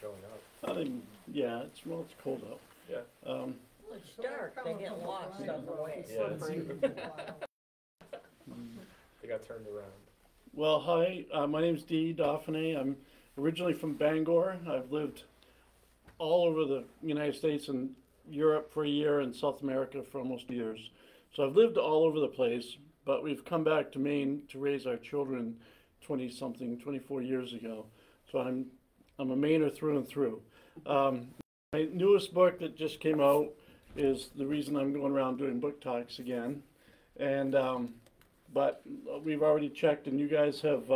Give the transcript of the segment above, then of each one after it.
showing up. I think, yeah, it's cold out. Yeah. Well, it's dark, they get lost on the way. Yeah, they got turned around. Well, hi, my name's Dee Dauphinee. I'm originally from Bangor. I've lived all over the United States and Europe for a year and South America for almost years. So I've lived all over the place, but we've come back to Maine to raise our children 20-something, 24 years ago. So I'm a Mainer through and through. My newest book that just came out is the reason I'm going around doing book talks again. And but we've already checked, and you guys have,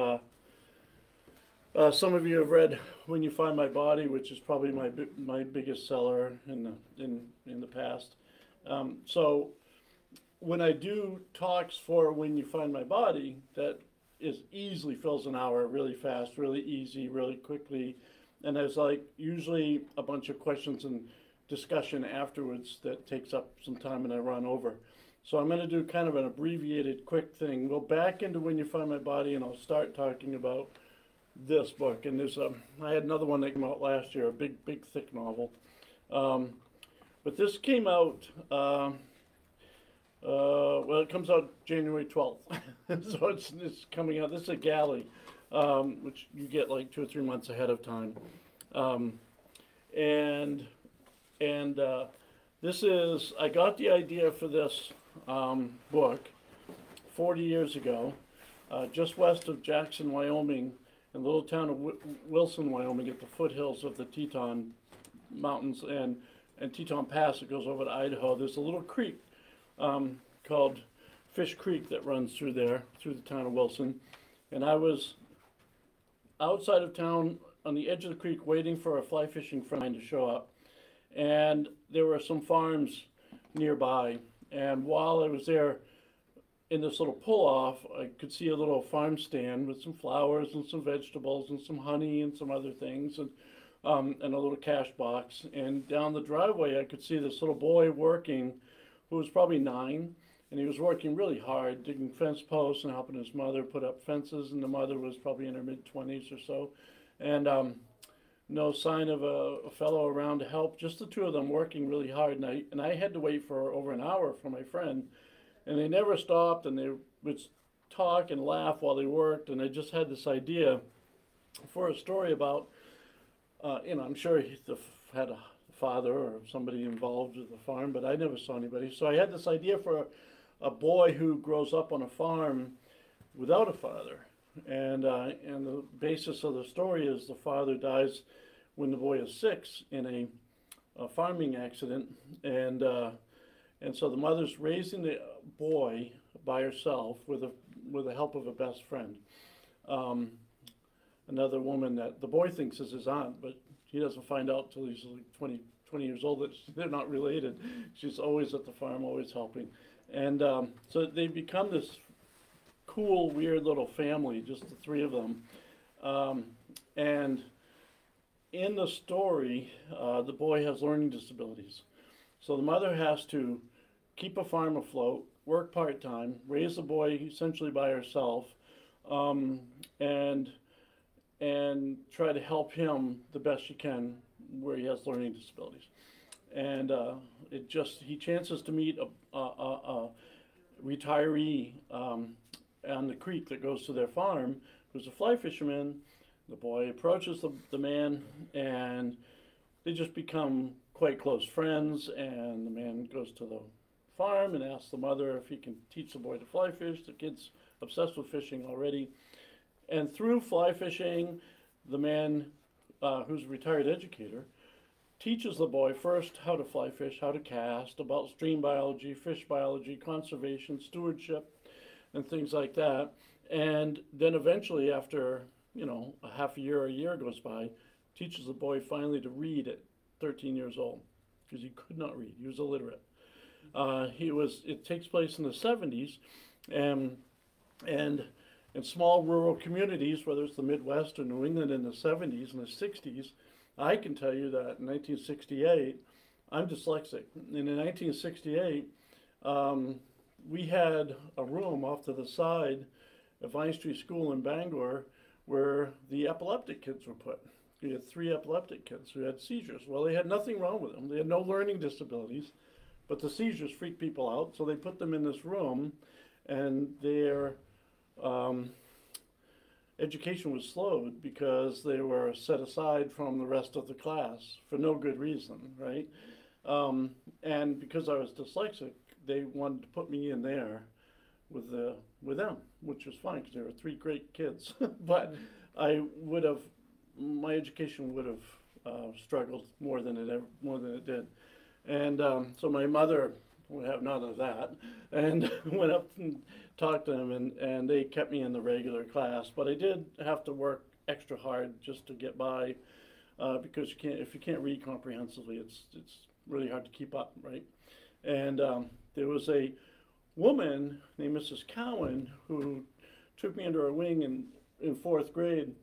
some of you have read When You Find My Body, which is probably my biggest seller in the past. So when I do talks for When You Find My Body, that is easily fills an hour really fast, really easy, really quickly. And there's like usually a bunch of questions and discussion afterwards that takes up some time and I run over. So I'm going to do kind of an abbreviated quick thing. Go back into When You Find My Body and I'll start talking about this book. And there's I had another one that came out last year, a big thick novel. But this came out, well, it comes out January 12th. So it's coming out. This is a galley, which you get like 2 or 3 months ahead of time. This is, I got the idea for this book 40 years ago, just west of Jackson, Wyoming, in the little town of Wilson, Wyoming, at the foothills of the Teton Mountains and Teton Pass that goes over to Idaho. There's a little creek called Fish Creek that runs through there, through the town of Wilson. And I was outside of town on the edge of the creek waiting for a fly fishing friend to show up. And there were some farms nearby. And while I was there in this little pull-off, I could see a little farm stand with some flowers and some vegetables and some honey and some other things, and a little cash box. And down the driveway, I could see this little boy working, who was probably 9, and he was working really hard, digging fence posts and helping his mother put up fences, and the mother was probably in her mid-20s or so. And no sign of a fellow around to help, just the two of them working really hard. And I had to wait for over an hour for my friend, and they never stopped, and they would talk and laugh while they worked. And I just had this idea for a story about, I'm sure he had a father or somebody involved with the farm, but I never saw anybody. So I had this idea for a boy who grows up on a farm without a father. And the basis of the story is the father dies when the boy is 6 in a farming accident, and so the mother's raising the boy by herself with the help of a best friend, another woman that the boy thinks is his aunt, but he doesn't find out till he's like 20 years old that they're not related. She's always at the farm, always helping, and so they become this cool, weird little family, just the 3 of them. And in the story, the boy has learning disabilities. So the mother has to keep a farm afloat, work part-time, raise the boy essentially by herself, and try to help him the best she can where he has learning disabilities. And he chances to meet a retiree on the creek that goes to their farm, who's a fly fisherman. The boy approaches the man, and they just become quite close friends. And the man goes to the farm and asks the mother if he can teach the boy to fly fish. The kid's obsessed with fishing already. And through fly fishing, the man, who's a retired educator, teaches the boy first how to fly fish, how to cast, about stream biology, fish biology, conservation, stewardship, and things like that. And then eventually, after a half a year or a year goes by, teaches the boy finally to read at 13 years old, because he could not read. He was illiterate. It takes place in the 70s, and in small rural communities, whether it's the Midwest or New England in the 70s and the 60s, I can tell you that in 1968, I'm dyslexic. And in 1968, we had a room off to the side of Vine Street School in Bangor where the epileptic kids were put, we had 3 epileptic kids who had seizures. Well, they had nothing wrong with them. They had no learning disabilities, but the seizures freaked people out. So they put them in this room, and their education was slowed because they were set aside from the rest of the class for no good reason, right? And because I was dyslexic, they wanted to put me in there with them, which was fine because there were 3 great kids. But my education would have struggled more than it did. And so my mother would have none of that, and went up and talked to them, and they kept me in the regular class. But I did have to work extra hard just to get by, because if you can't read comprehensively, it's really hard to keep up, right? And there was a woman named Mrs. Cowan who took me under her wing in 4th grade,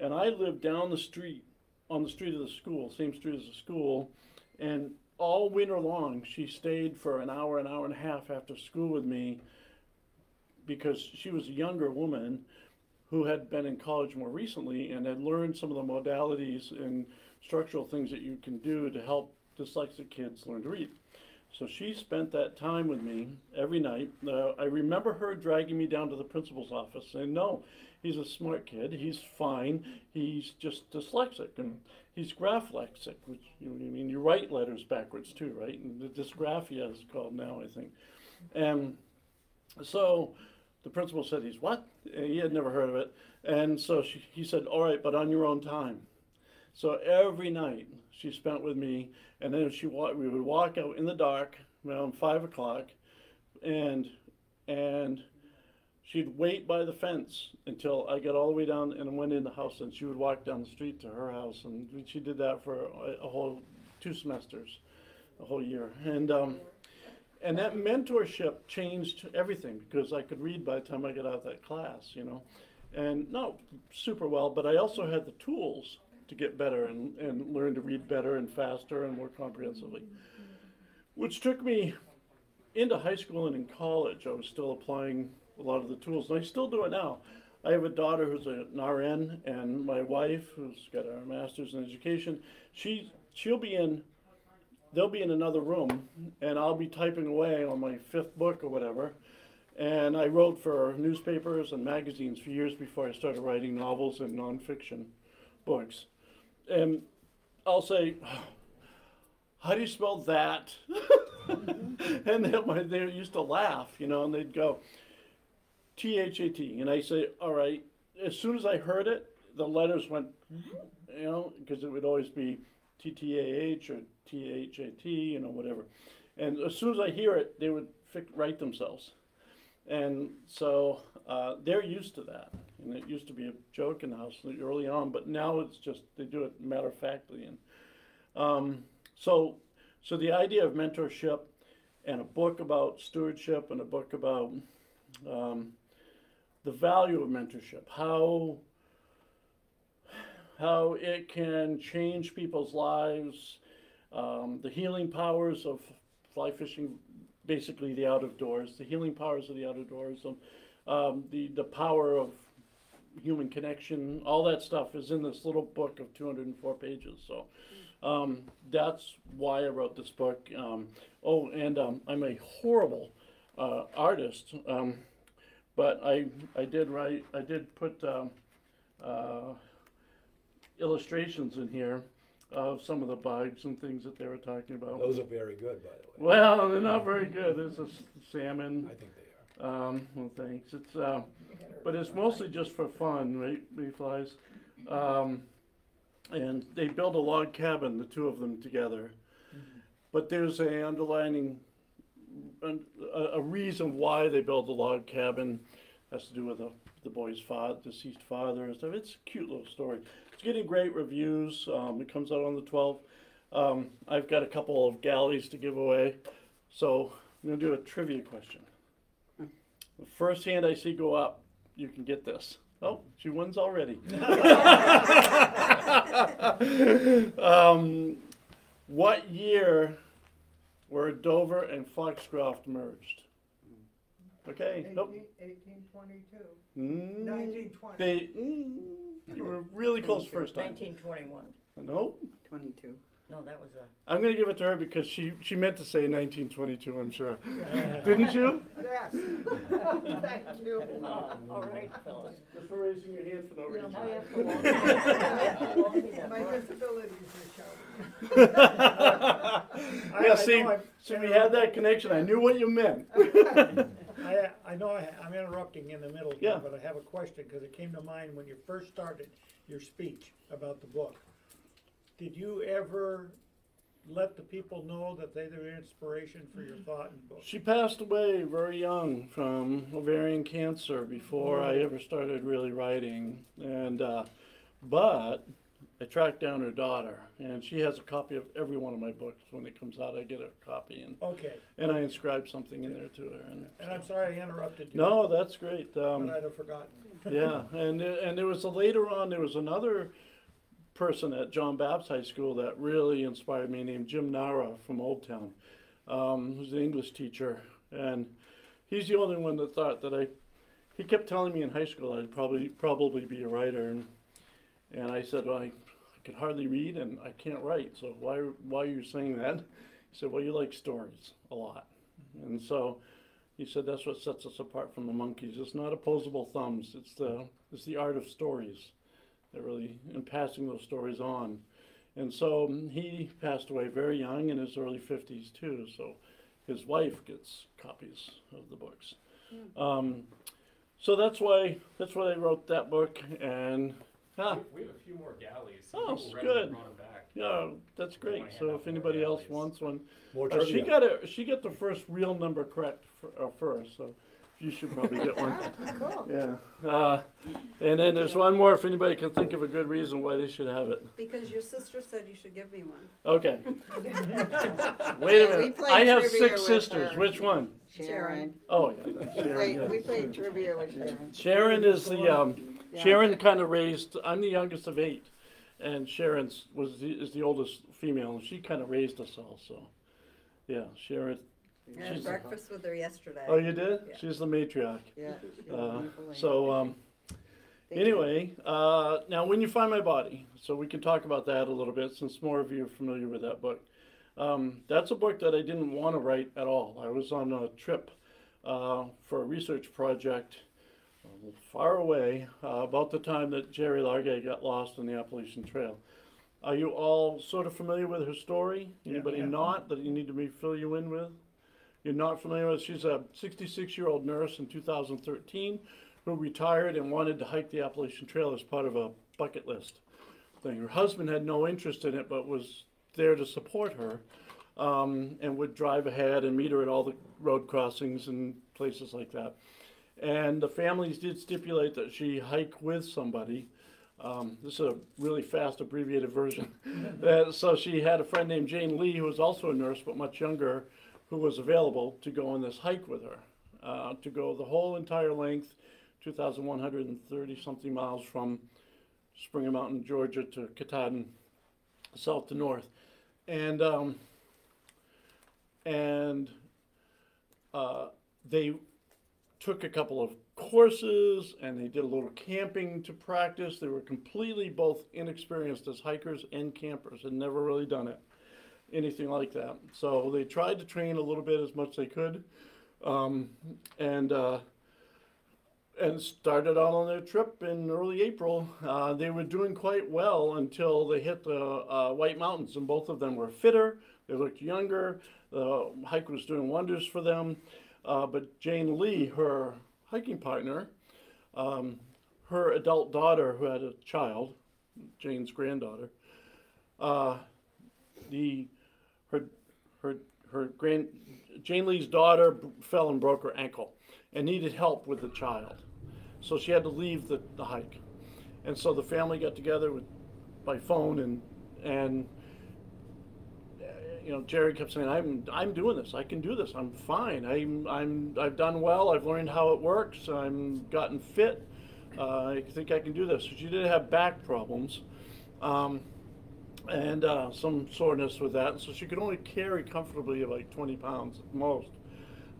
and I lived down the street, on the street of the school, same street as the school, and all winter long she stayed for an hour and a half after school with me, because she was a younger woman who had been in college more recently and had learned some of the modalities and structural things that you can do to help dyslexic kids learn to read. So she spent that time with me every night. I remember her dragging me down to the principal's office saying, "No, he's a smart kid, he's fine, he's just dyslexic, and he's graphlexic," which you write letters backwards too, right? And the dysgraphia is called now, I think. And so the principal said, "He's what?" And he had never heard of it. And so he said, "All right, but on your own time." So every night she spent with me, and then we would walk out in the dark around 5 o'clock, and she'd wait by the fence until I got all the way down and went in the house, and she would walk down the street to her house, and she did that for a whole 2 semesters, a whole year. And that mentorship changed everything, because I could read by the time I got out of that class, and not super well, but I also had the tools to get better and learn to read better and faster and more comprehensively, which took me into high school and in college. I was still applying a lot of the tools, and I still do it now. I have a daughter who's an RN, and my wife, who's got a master's in education, they'll be in another room, and I'll be typing away on my 5th book or whatever. And I wrote for newspapers and magazines for years before I started writing novels and nonfiction books. And I'll say, "How do you spell that?" And they used to laugh, and they'd go, "THAT." And I say, "All right." As soon as I heard it, the letters went, because it would always be TTAH or THAT, whatever. And as soon as I hear it, they would write themselves. And so they're used to that. And it used to be a joke in the house early on, but now it's just, they do it matter-of-factly. And so the idea of mentorship, and a book about stewardship, and a book about the value of mentorship, how it can change people's lives, the healing powers of fly fishing, basically the out of doors, the healing powers of the out of doors, the power of human connection, all that stuff is in this little book of 204 pages. So that's why I wrote this book. I'm a horrible artist, but I did put illustrations in here of some of the bugs and things that they were talking about. Those are very good, by the way. Well, they're not very good. There's a salmon. I think they are. Well, thanks. But it's mostly just for fun, right, mayflies. And they build a log cabin, the 2 of them together. Mm-hmm. But there's a underlining, a reason why they build the log cabin. Has to do with the boy's deceased father and stuff. It's a cute little story. It's getting great reviews. It comes out on the 12th. I've got a couple of galleys to give away. So I'm going to do a trivia question. The first hand I see go up, you can get this. Oh, she wins already. What year were Dover and Foxcroft merged? Okay, nope. 1822. Mm, 1920. you were really close first time. 1921. Nope. 22. No, that was I'm going to give it to her because she meant to say 1922, I'm sure. Didn't you? Yes. Thank you. all right, fellas. Just for raising your hand for no You know, reason. I have to walk- I have to walk me that My far. disabilities are showing. Yeah, see, we had that connection. I knew what you meant. I know I'm interrupting in the middle Yeah. here, but I have a question, because it came to mind when you first started your speech about the book. Did you ever let the people know that they were inspiration for your thought and book? She passed away very young from ovarian cancer before I ever started really writing. And but I tracked down her daughter, and she has a copy of every one of my books. When it comes out, I get a copy, Okay, and I inscribe something in there to her. and I'm sorry I interrupted you. No, that's great. But I'd have forgotten. Yeah, and there was later on, there was another person at John Baptist High School that really inspired me, named Jim Nara from Old Town, who's an English teacher, and he's the only one that thought that he kept telling me in high school I'd probably be a writer, and I said, well, I can hardly read and I can't write, so why are you saying that? He said, well, you like stories a lot, and so he said that's what sets us apart from the monkeys. It's not opposable thumbs. It's the art of stories. That really, in passing those stories on. And so he passed away very young, in his early 50s too, so his wife gets copies of the books. So that's why I wrote that book, and We have a few more galleys. Some Oh, people good. ready to run 'em back. yeah, that's great. wanna hand So out if more anybody else galleys. wants one, More she trivia. got the first real number correct first, so you should probably get one. Cool. Yeah, and then there's one more if anybody can think of a good reason why they should have it. Because your sister said you should give me one. Okay. Wait a We minute. played I have trivia 6 with sisters. her. Which one? Sharon. Oh, yeah. Sharon, We yeah. played trivia with Sharon. Sharon is the Yeah. Sharon kind of raised. I'm the youngest of 8, and Sharon's is the oldest female, and she kind of raised us all. So, yeah, Sharon. I had breakfast with her yesterday. Oh, you did? Yeah. She's the matriarch. Yeah. she's a Uh, wonderful lady. So, Thank you. anyway, now when you find my body, so we can talk about that a little bit, since more of you are familiar with that book. That's a book that I didn't want to write at all. I was on a trip for a research project far away about the time that Geraldine Largay got lost on the Appalachian Trail. Are you all sort of familiar with her story? Anybody not that you need me to fill you in with? You're not familiar with? She's a 66-year-old nurse in 2013 who retired and wanted to hike the Appalachian Trail as part of a bucket list thing. Her husband had no interest in it, but was there to support her, and would drive ahead and meet her at all the road crossings and places like that. And the families did stipulate that she hike with somebody. This is a really fast abbreviated version. So she had a friend named Jane Lee, who was also a nurse but much younger, who was available to go on this hike with her, to go the whole entire length, 2,130 something miles from Springer Mountain, Georgia to Katahdin, south to north. And they took a couple of courses and they did a little camping to practice. They were completely both inexperienced as hikers and campers, had never really done it, anything like that. So they tried to train a little bit as much as they could, and started out on their trip in early April. They were doing quite well until they hit the White Mountains, and both of them were fitter. They looked younger. The hike was doing wonders for them. But Jane Lee, her hiking partner, her adult daughter who had a child, Jane's granddaughter, Jane Lee's daughter fell and broke her ankle and needed help with the child. So she had to leave the hike. And so the family got together by phone and you know, Jerry kept saying, I'm doing this. I can do this. I'm fine. I've done well. I've learned how it works. I'm gotten fit. I think I can do this. So she did have back problems, and some soreness with that. And so she could only carry comfortably like 20 pounds at most.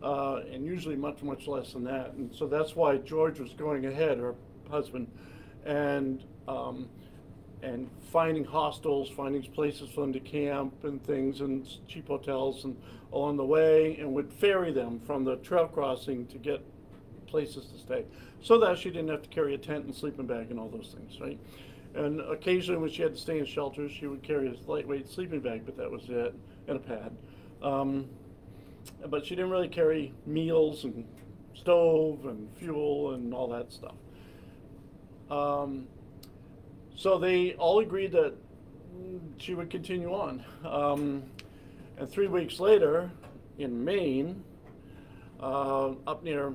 and usually much, much less than that. And so that's why George was going ahead, her husband, and finding hostels, finding places for them to camp and things, and cheap hotels and along the way, and would ferry them from the trail crossing to get places to stay, so that she didn't have to carry a tent and sleeping bag and all those things, right? And occasionally when she had to stay in shelters, she would carry a lightweight sleeping bag, but that was it, and a pad. But she didn't really carry meals and stove and fuel and all that stuff. So they all agreed that she would continue on. And 3 weeks later, in Maine, up near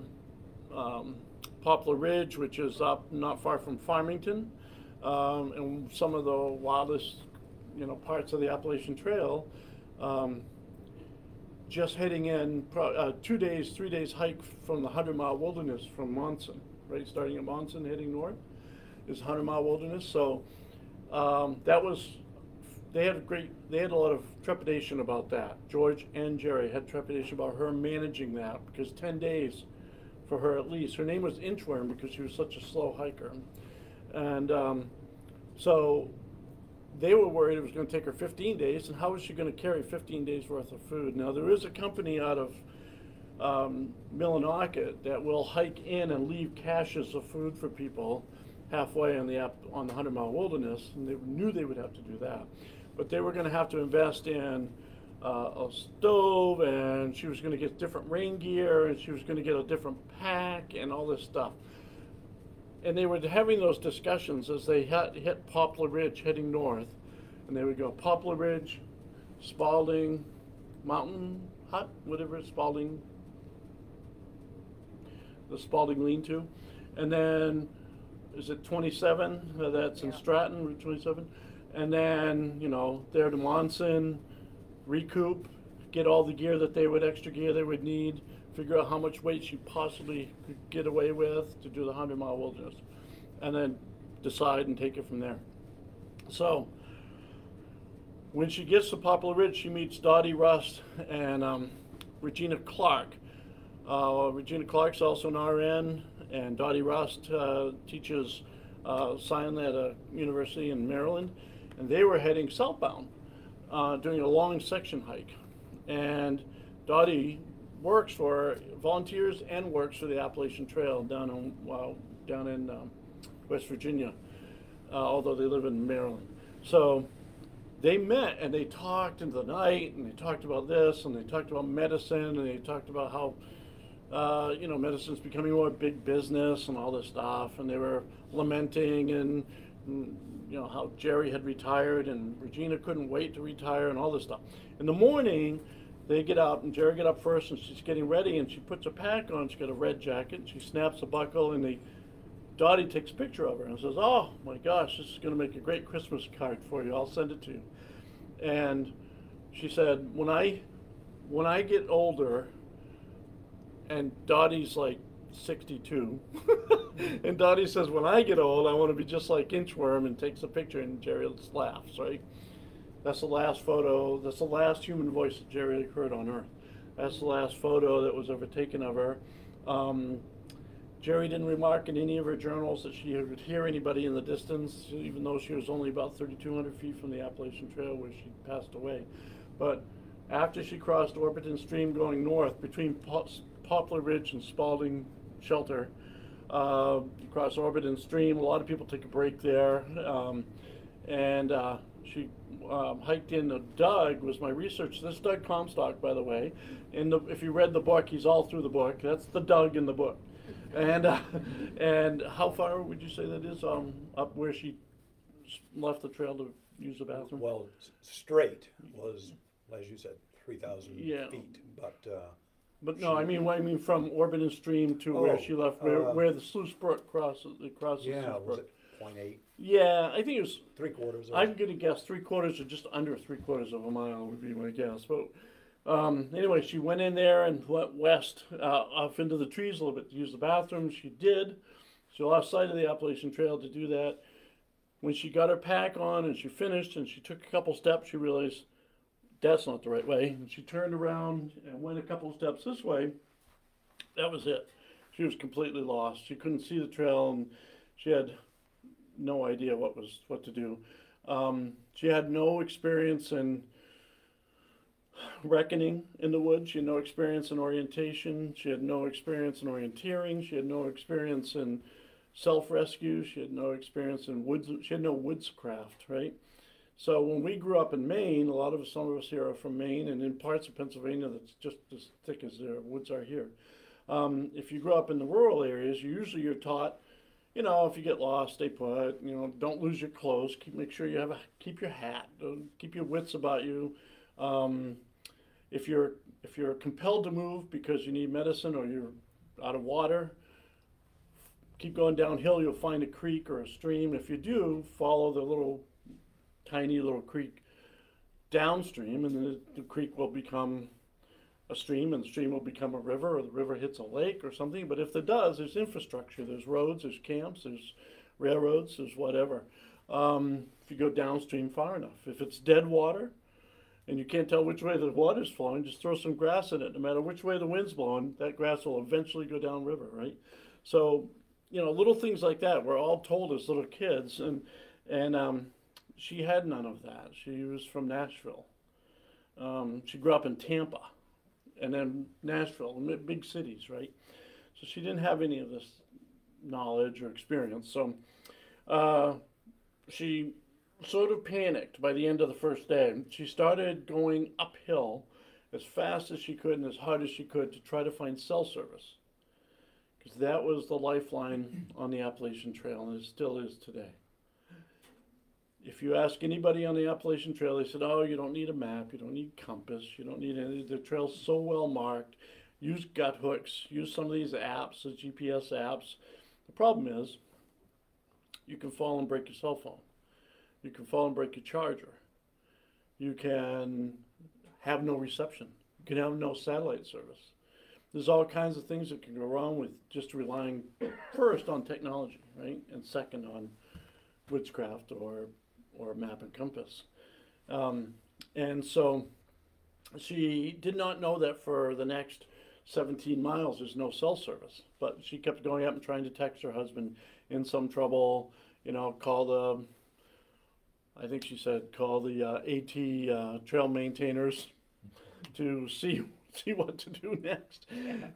Poplar Ridge, which is up not far from Farmington, and some of the wildest, parts of the Appalachian Trail, just heading in 2 days, 3 days hike from the 100-mile wilderness from Monson, right? Starting at Monson, heading north, is 100-mile wilderness. So they had a lot of trepidation about that. George and Jerry had trepidation about her managing that, because 10 days for her at least. Her name was Inchworm because she was such a slow hiker. And so they were worried it was going to take her 15 days, and how was she going to carry 15 days worth of food? Now, there is a company out of Millinocket that will hike in and leave caches of food for people halfway on the 100-mile wilderness, and they knew they would have to do that. But they were going to have to invest in a stove, and she was going to get different rain gear, and she was going to get a different pack and all this stuff. And they were having those discussions as they hit Poplar Ridge heading north, and they would go Poplar Ridge, Spalding, Mountain Hut, whatever it's Spalding, the Spalding lean-to, and then is it 27? That's in Stratton, Route 27, and then there to Monson, recoup, get all the gear that extra gear they would need, figure out how much weight she possibly could get away with to do the 100-mile wilderness, and then decide and take it from there. So when she gets to Poplar Ridge, she meets Dottie Rust and Regina Clark. Regina Clark's also an RN, and Dottie Rust teaches science at a university in Maryland, and they were heading southbound, doing a long section hike. And Dottie volunteers and works for the Appalachian Trail down in West Virginia, although they live in Maryland. So they met and they talked into the night, and they talked about this, and they talked about medicine, and they talked about how medicine's becoming more big business and all this stuff, and they were lamenting and how Jerry had retired and Regina couldn't wait to retire and all this stuff. In the morning, they get up, and Jerry get up first, and she's getting ready, and she puts her pack on. She's got a red jacket, and she snaps a buckle, and Dottie takes a picture of her and says, "Oh my gosh, this is going to make a great Christmas card for you. I'll send it to you." And she said, when I get older, and Dottie's like 62, and Dottie says, when I get old, I want to be just like Inchworm, and takes a picture, and Jerry laughs, right? That's the last photo, that's the last human voice that Jerry heard on Earth. That's the last photo that was ever taken of her. Jerry didn't remark in any of her journals that she would hear anybody in the distance, even though she was only about 3,200 feet from the Appalachian Trail where she passed away. But after she crossed Orpington Stream going north between Poplar Ridge and Spalding Shelter, across Orpington Stream, a lot of people take a break there, and she hiked in. Doug was my research. This is Doug Comstock, by the way. If you read the book, he's all through the book. That's the Doug in the book. And how far would you say that is up where she left the trail to use the bathroom? Well, straight was, as you said, 3,000 feet, but no, I mean from Orpington Stream to where she left, where the Sluice Brook crosses. It crosses. Yeah, Sluice was Brook. it 0.8? Yeah, I think it was 3/4. I'm gonna guess 3/4 or just under 3/4 of a mile would be my guess. But anyway, she went in there and went west off into the trees a little bit to use the bathroom. She did. She lost sight of the Appalachian Trail to do that. When she got her pack on and she finished and she took a couple steps, she realized that's not the right way. And she turned around and went a couple steps this way, That was it. She was completely lost. She couldn't see the trail, and she had no idea what to do. She had no experience in reckoning in the woods. She had no experience in orientation. She had no experience in orienteering. She had no experience in self-rescue. She had no experience in woods. She had no woodscraft, right? So when we grew up in Maine, some of us here are from Maine, and in parts of Pennsylvania that's just as thick as the woods are here. If you grow up in the rural areas, you're taught, you know, if you get lost, stay put. You know, don't lose your clothes. Make sure you keep your hat. Keep your wits about you. If you're compelled to move because you need medicine or you're out of water, keep going downhill. You'll find a creek or a stream. If you do, follow the tiny little creek downstream, and then the creek will become a stream, and the stream will become a river, or the river hits a lake or something. But if it does, there's infrastructure. There's roads, there's camps, there's railroads, there's whatever. If you go downstream far enough. If it's dead water and you can't tell which way the water's flowing, just throw some grass in it. No matter which way the wind's blowing, that grass will eventually go downriver, right? So, you know, little things like that we're all told as little kids, and she had none of that. She was from Nashville. She grew up in Tampa and then Nashville, big cities, right? So she didn't have any of this knowledge or experience. So she sort of panicked by the end of the first day. She started going uphill as fast as she could and as hard as she could to try to find cell service, because that was the lifeline on the Appalachian Trail, and it still is today. If you ask anybody on the Appalachian Trail, they said, oh, you don't need a map, you don't need compass, you don't need any, the trail's so well marked. Use gut hooks, use some of these apps, the GPS apps. The problem is, you can fall and break your cell phone. You can fall and break your charger. You can have no reception. You can have no satellite service. There's all kinds of things that can go wrong with just relying first on technology, right? And second on woodscraft or map and compass. And so she did not know that for the next 17 miles there's no cell service, but she kept going up and trying to text her husband in some trouble, you know, I think she said call the AT trail maintainers to see what to do next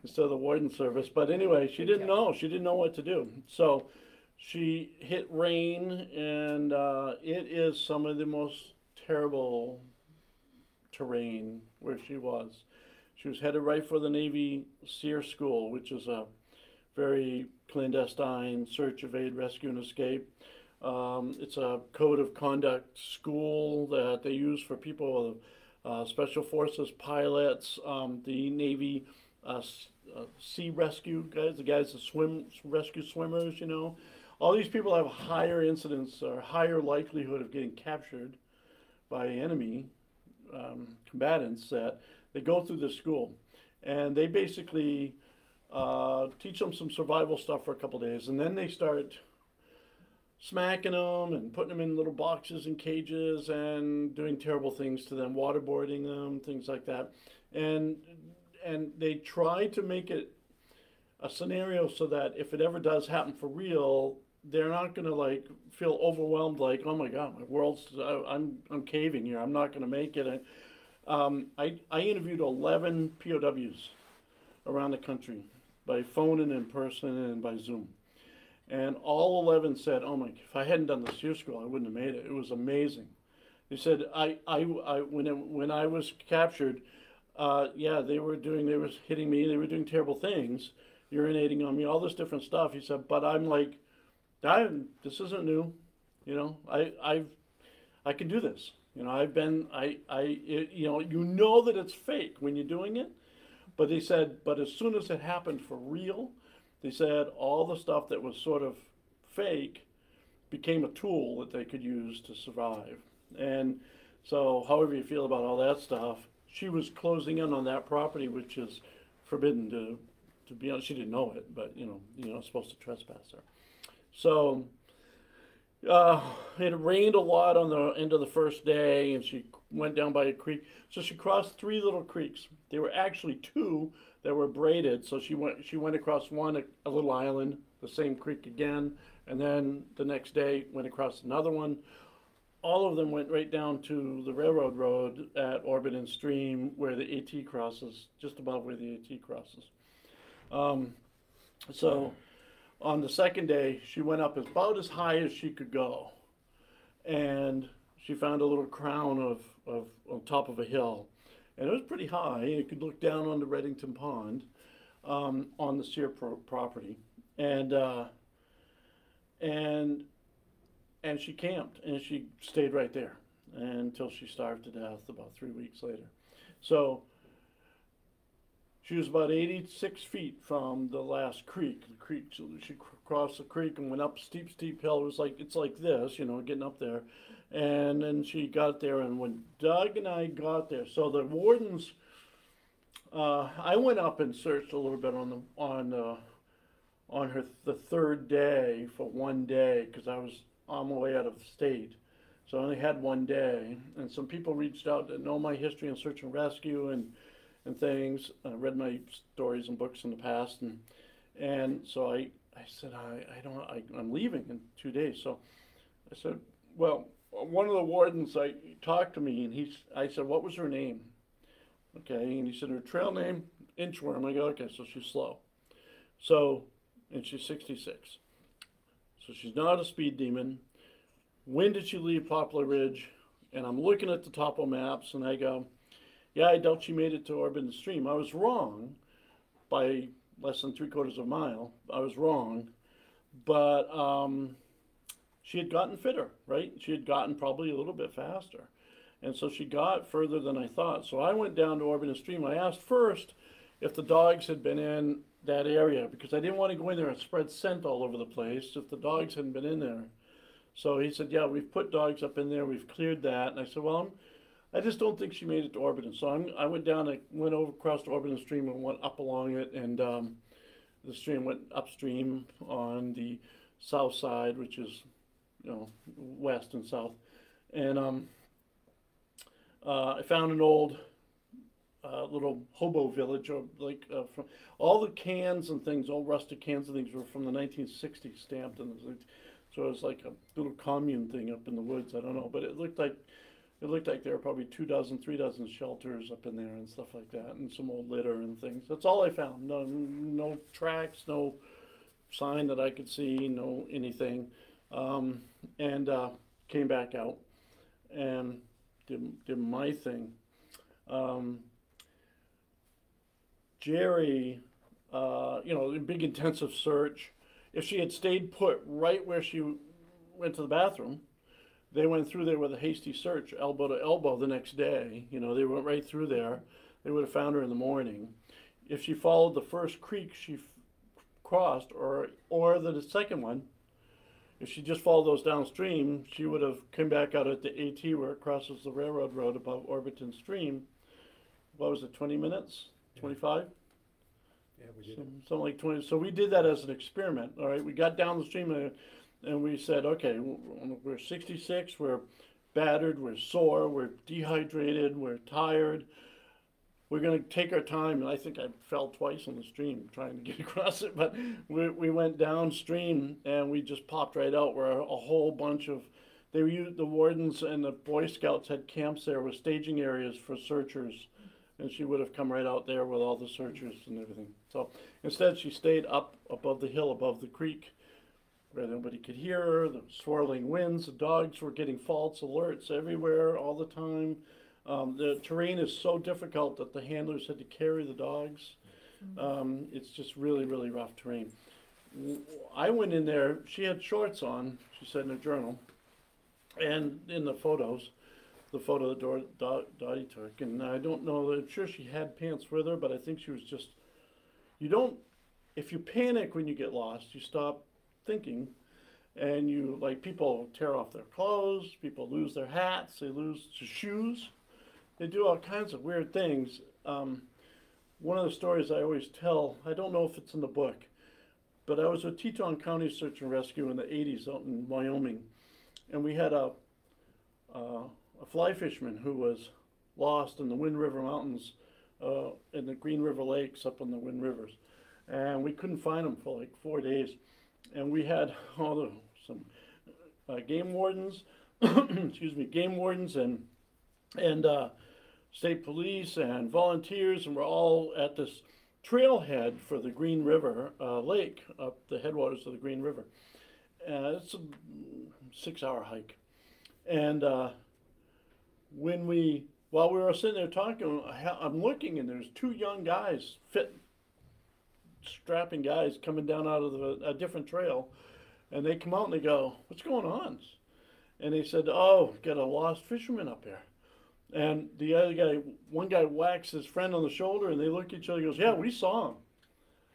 instead of the warden service. But anyway, she didn't know what to do. So she hit rain, and it is some of the most terrible terrain where she was. She was headed right for the Navy SEER School, which is a very clandestine search, evade, rescue, and escape. It's a code of conduct school that they use for people, special forces pilots, the Navy sea rescue guys, the guys that rescue swimmers, you know. All these people have a higher incidence or higher likelihood of getting captured by enemy combatants, that they go through this school. And they basically teach them some survival stuff for a couple days, and then they start smacking them and putting them in little boxes and cages and doing terrible things to them, waterboarding them, things like that. And they try to make it a scenario so that if it ever does happen for real, they're not going to like feel overwhelmed, like, oh my God, my world's, I'm caving here, I'm not going to make it. I interviewed 11 POWs around the country by phone and in person and by Zoom. And all 11 said, oh my, if I hadn't done the SEER school, I wouldn't have made it. It was amazing. They said, when I was captured, yeah, they were hitting me, they were doing terrible things, urinating on me, all this different stuff. He said, but I'm like, this isn't new, you know, I can do this. You know, you know that it's fake when you're doing it. But they said, but as soon as it happened for real, they said all the stuff that was sort of fake became a tool that they could use to survive. And so however you feel about all that stuff, she was closing in on that property, which is forbidden to be honest. She didn't know it, but you're not supposed to trespass there. So It had rained a lot on the end of the first day, and she went down by a creek. So she crossed 3 little creeks. There were actually 2 that were braided. So she went across one, a little island, the same creek again, and then the next day went across another one. All of them went right down to the railroad road at Orbiton Stream, where the AT crosses, just above where the AT crosses. So on the second day, she went up about as high as she could go, and she found a little crown of on top of a hill, and it was pretty high. You could look down on the Reddington Pond, on the Sear property, and she camped, and she stayed right there until she starved to death about 3 weeks later. So she was about 86 feet from the last creek. So she crossed the creek and went up steep hill. It's like this, getting up there. And then she got there, and when Doug and I got there, so the wardens, I went up and searched a little bit on her the third day for one day, because I was on my way out of the state. So I only had one day, and some people reached out that know my history in search and rescue and things. I read my stories and books in the past, and so I said, I'm leaving in 2 days. So I said, well, one of the wardens talked to me, and I said, what was her name? Okay, and he said her trail name, Inchworm. I go, okay, so she's slow. So, and she's 66. So she's not a speed demon. When did she leave Poplar Ridge? And I'm looking at the topo maps, and I go, yeah, I doubt she made it to Orbiton Stream. I was wrong by less than 3/4 of a mile. I was wrong, but she had gotten fitter, right? She had gotten probably a little bit faster. And so she got further than I thought. So I went down to Orbiton Stream. I asked first if the dogs had been in that area, because I didn't want to go in there and spread scent all over the place if the dogs hadn't been in there. So he said, yeah, we've put dogs up in there. We've cleared that. And I said, well, I just don't think she made it to Orbiton. So I went down, I went over across to Orbiton Stream and went up along it, and the stream went upstream on the south side, which is, west and south. And I found an old little hobo village, or from all the cans and things, old rusted cans and things were from the 1960s, stamped, and so it was like a little commune thing up in the woods. I don't know, but it looked like there were probably 2 dozen, 3 dozen shelters up in there and stuff like that, and some old litter and things. That's all I found. No tracks, no sign that I could see, no anything. And came back out and did my thing. Jerry, a big intensive search. If she had stayed put right where she went to the bathroom, they went through there with a hasty search, elbow to elbow the next day. They went right through there. They would have found her in the morning. If she followed the first creek she crossed, or the second one, if she just followed those downstream, she would have come back out at the AT where it crosses the railroad road above Orbiton Stream. What was it, 20 minutes? 25? Yeah, we did. Something like 20. So we did that as an experiment. All right, we got down the stream and we said, okay, we're 66, we're battered, we're sore, we're dehydrated, we're tired. We're going to take our time, and I think I fell twice on the stream trying to get across it, but we went downstream and we just popped right out where a whole bunch of, the wardens and the Boy Scouts had camps there with staging areas for searchers, and she would have come right out there with all the searchers and everything. So instead she stayed up above the hill, above the creek, where nobody could hear her, the swirling winds, the dogs were getting false alerts everywhere all the time. The terrain is so difficult that the handlers had to carry the dogs. It's just really, really rough terrain. I went in there, she had shorts on, she said in her journal, and in the photos, the photo that Dottie took, and I don't know, I'm sure she had pants with her, but I think she was just, if you panic when you get lost, you stop thinking, and people tear off their clothes, people lose their hats, they lose their shoes. They do all kinds of weird things. One of the stories I always tell, I don't know if it's in the book, but I was with Teton County Search and Rescue in the 80s out in Wyoming. and we had a fly fisherman who was lost in the Wind River Mountains, in the Green River Lakes up on the Wind Rivers, and we couldn't find him for like 4 days, and we had some game wardens, excuse me, game wardens and state police and volunteers, and we're all at this trailhead for the Green River Lake, up the headwaters of the Green River. It's a 6-hour hike. And while we were sitting there talking, I'm looking, and there's 2 young guys, fit, strapping guys coming down out of a different trail. And they come out and they go, "What's going on?" And they said, "Oh, got a lost fisherman up there." And the other guy, one guy whacks his friend on the shoulder, and they look at each other and goes, "Yeah, we saw him."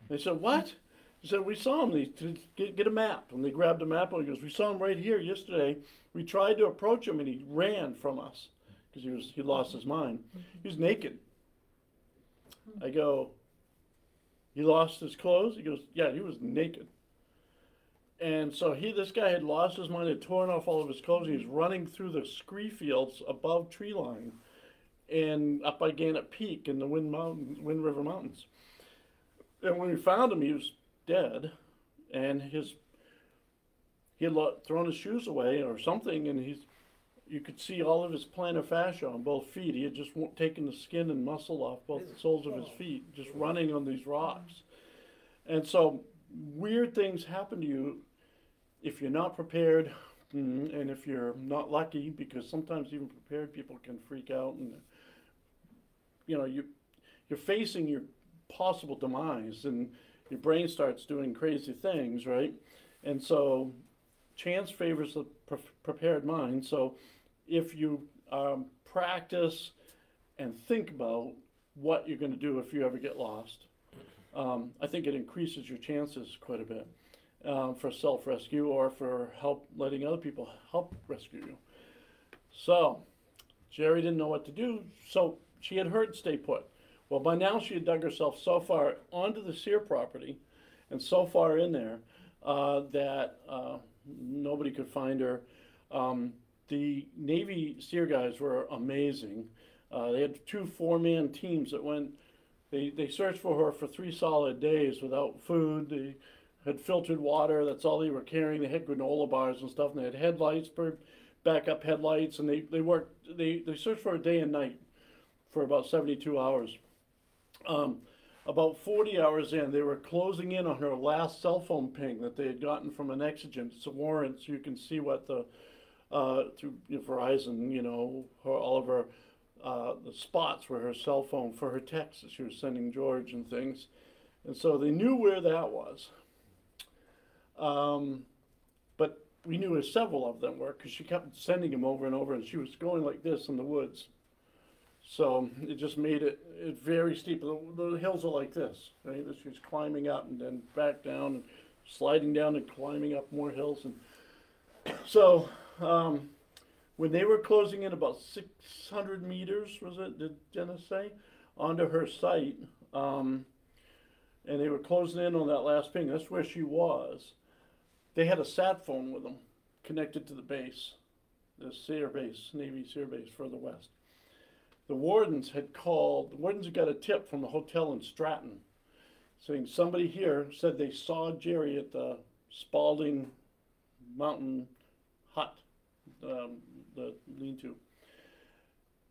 They said, "What?" He said, "We saw him." They said, get a map. And they grabbed a map, and he goes, "We saw him right here yesterday. We tried to approach him, and he ran from us because he lost his mind. He was naked." I go, "He lost his clothes?" He goes, "Yeah, he was naked." And so this guy had lost his mind, had torn off all of his clothes. He was running through the scree fields above tree line and up by Gannett Peak in the Wind River Mountains. And when we found him, he was dead, and he had thrown his shoes away or something, and you could see all of his plantar fascia on both feet. He had just taken the skin and muscle off both the soles of his feet, just running on these rocks. And so weird things happen to you if you're not prepared, and if you're not lucky, because sometimes even prepared people can freak out, and you're facing your possible demise, and your brain starts doing crazy things, right? And so chance favors the prepared mind. So if you practice and think about what you're going to do if you ever get lost, I think it increases your chances quite a bit for self-rescue or for letting other people help rescue you. So Jerry didn't know what to do, so she had heard stay put. Well, by now she had dug herself so far onto the Sear property and so far in there that nobody could find her. The Navy Sear guys were amazing. They had 2 4-man teams that went. They searched for her for 3 solid days without food. They had filtered water. That's all they were carrying. They had granola bars and stuff, and they had headlights, backup headlights, and they worked. They searched for her day and night for about 72 hours. About 40 hours in, they were closing in on her last cell phone ping that they had gotten from an exigent. It's a warrant, so you can see what through Verizon, all of her the spots where her cell phone for her texts that she was sending George and things. And so they knew where that was. But we knew where several of them were because she kept sending them over and over, and she was going like this in the woods. So it just made it very steep. The hills are like this, right? She was climbing up and then back down and sliding down and climbing up more hills. And so when they were closing in about 600 meters, was it, did Jenna say, onto her site, and they were closing in on that last ping, that's where she was. They had a sat phone with them connected to the base, the Sear base, Navy Sear base further west. The wardens had got a tip from the hotel in Stratton saying somebody here said they saw Jerry at the Spalding Mountain hut, the lean-to.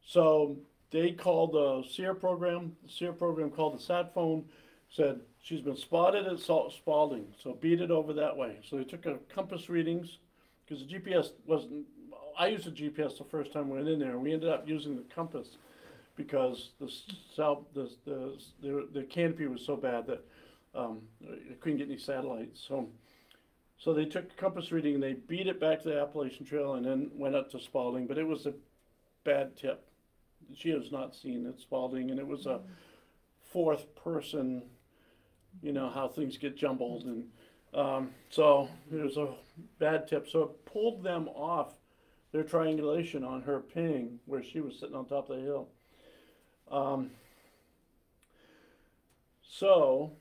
So they called the Sear program. The Sear program called the sat phone, said she's been spotted at Spalding, so beat it over that way. So they took her compass readings because the GPS wasn't. I used a GPS the first time we went in there, and we ended up using the compass because the canopy was so bad that I couldn't get any satellites. So they took a compass reading and they beat it back to the Appalachian Trail and then went up to Spalding. But it was a bad tip. She was not seen at Spalding, and it was a 4th person. You know how things get jumbled, and so it was a bad tip. So it pulled them off their triangulation on her ping where she was sitting on top of the hill. So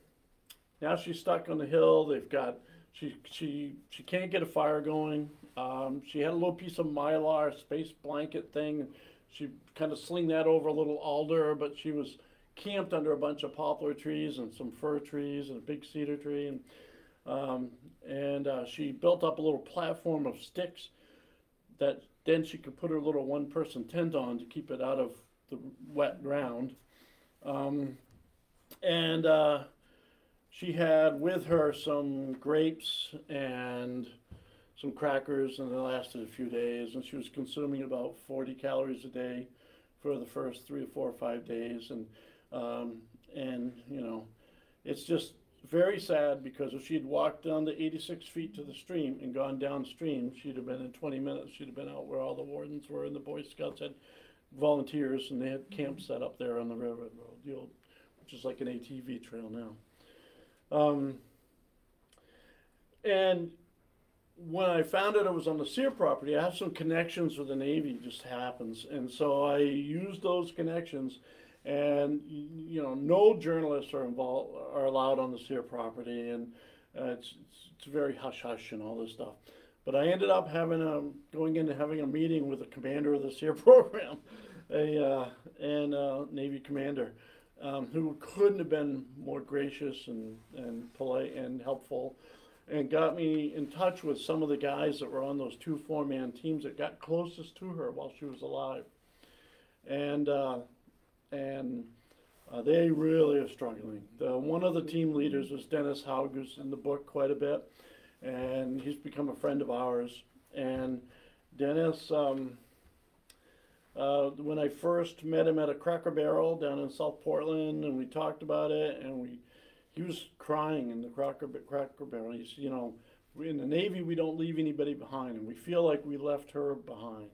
now she's stuck on the hill. They've got she can't get a fire going. She had a little piece of mylar space blanket thing. She kind of sling that over a little alder, but she was camped under a bunch of poplar trees and some fir trees and a big cedar tree, and she built up a little platform of sticks that then she could put her little one-person tent on to keep it out of the wet ground. She had with her some grapes and some crackers, and it lasted a few days, and she was consuming about 40 calories a day for the first 3 or 4 or 5 days, and you know, it's just very sad, because if she'd walked down the 86 feet to the stream and gone downstream, she'd have been in 20 minutes, she'd have been out where all the wardens were, and the Boy Scouts had volunteers, and they had camps set up there on the railroad road, the old, which is like an ATV trail now. And when I found out it was on the Sear property, I have some connections with the Navy, it just happens. And so I used those connections, and you know, no journalists are allowed on the Sear property, and it's very hush-hush and all this stuff. But I ended up going in and having a meeting with the commander of the Sear program, a Navy commander, who couldn't have been more gracious and polite and helpful, and got me in touch with some of the guys that were on those 2 4-man teams that got closest to her while she was alive. And they really are struggling. One of the team leaders was Dennis Haug, who's in the book quite a bit, and he's become a friend of ours. And Dennis, when I first met him at a Cracker Barrel down in South Portland, and we talked about it, and he was crying in the Cracker Barrel. He said, you know, in the Navy we don't leave anybody behind, and we feel like we left her behind.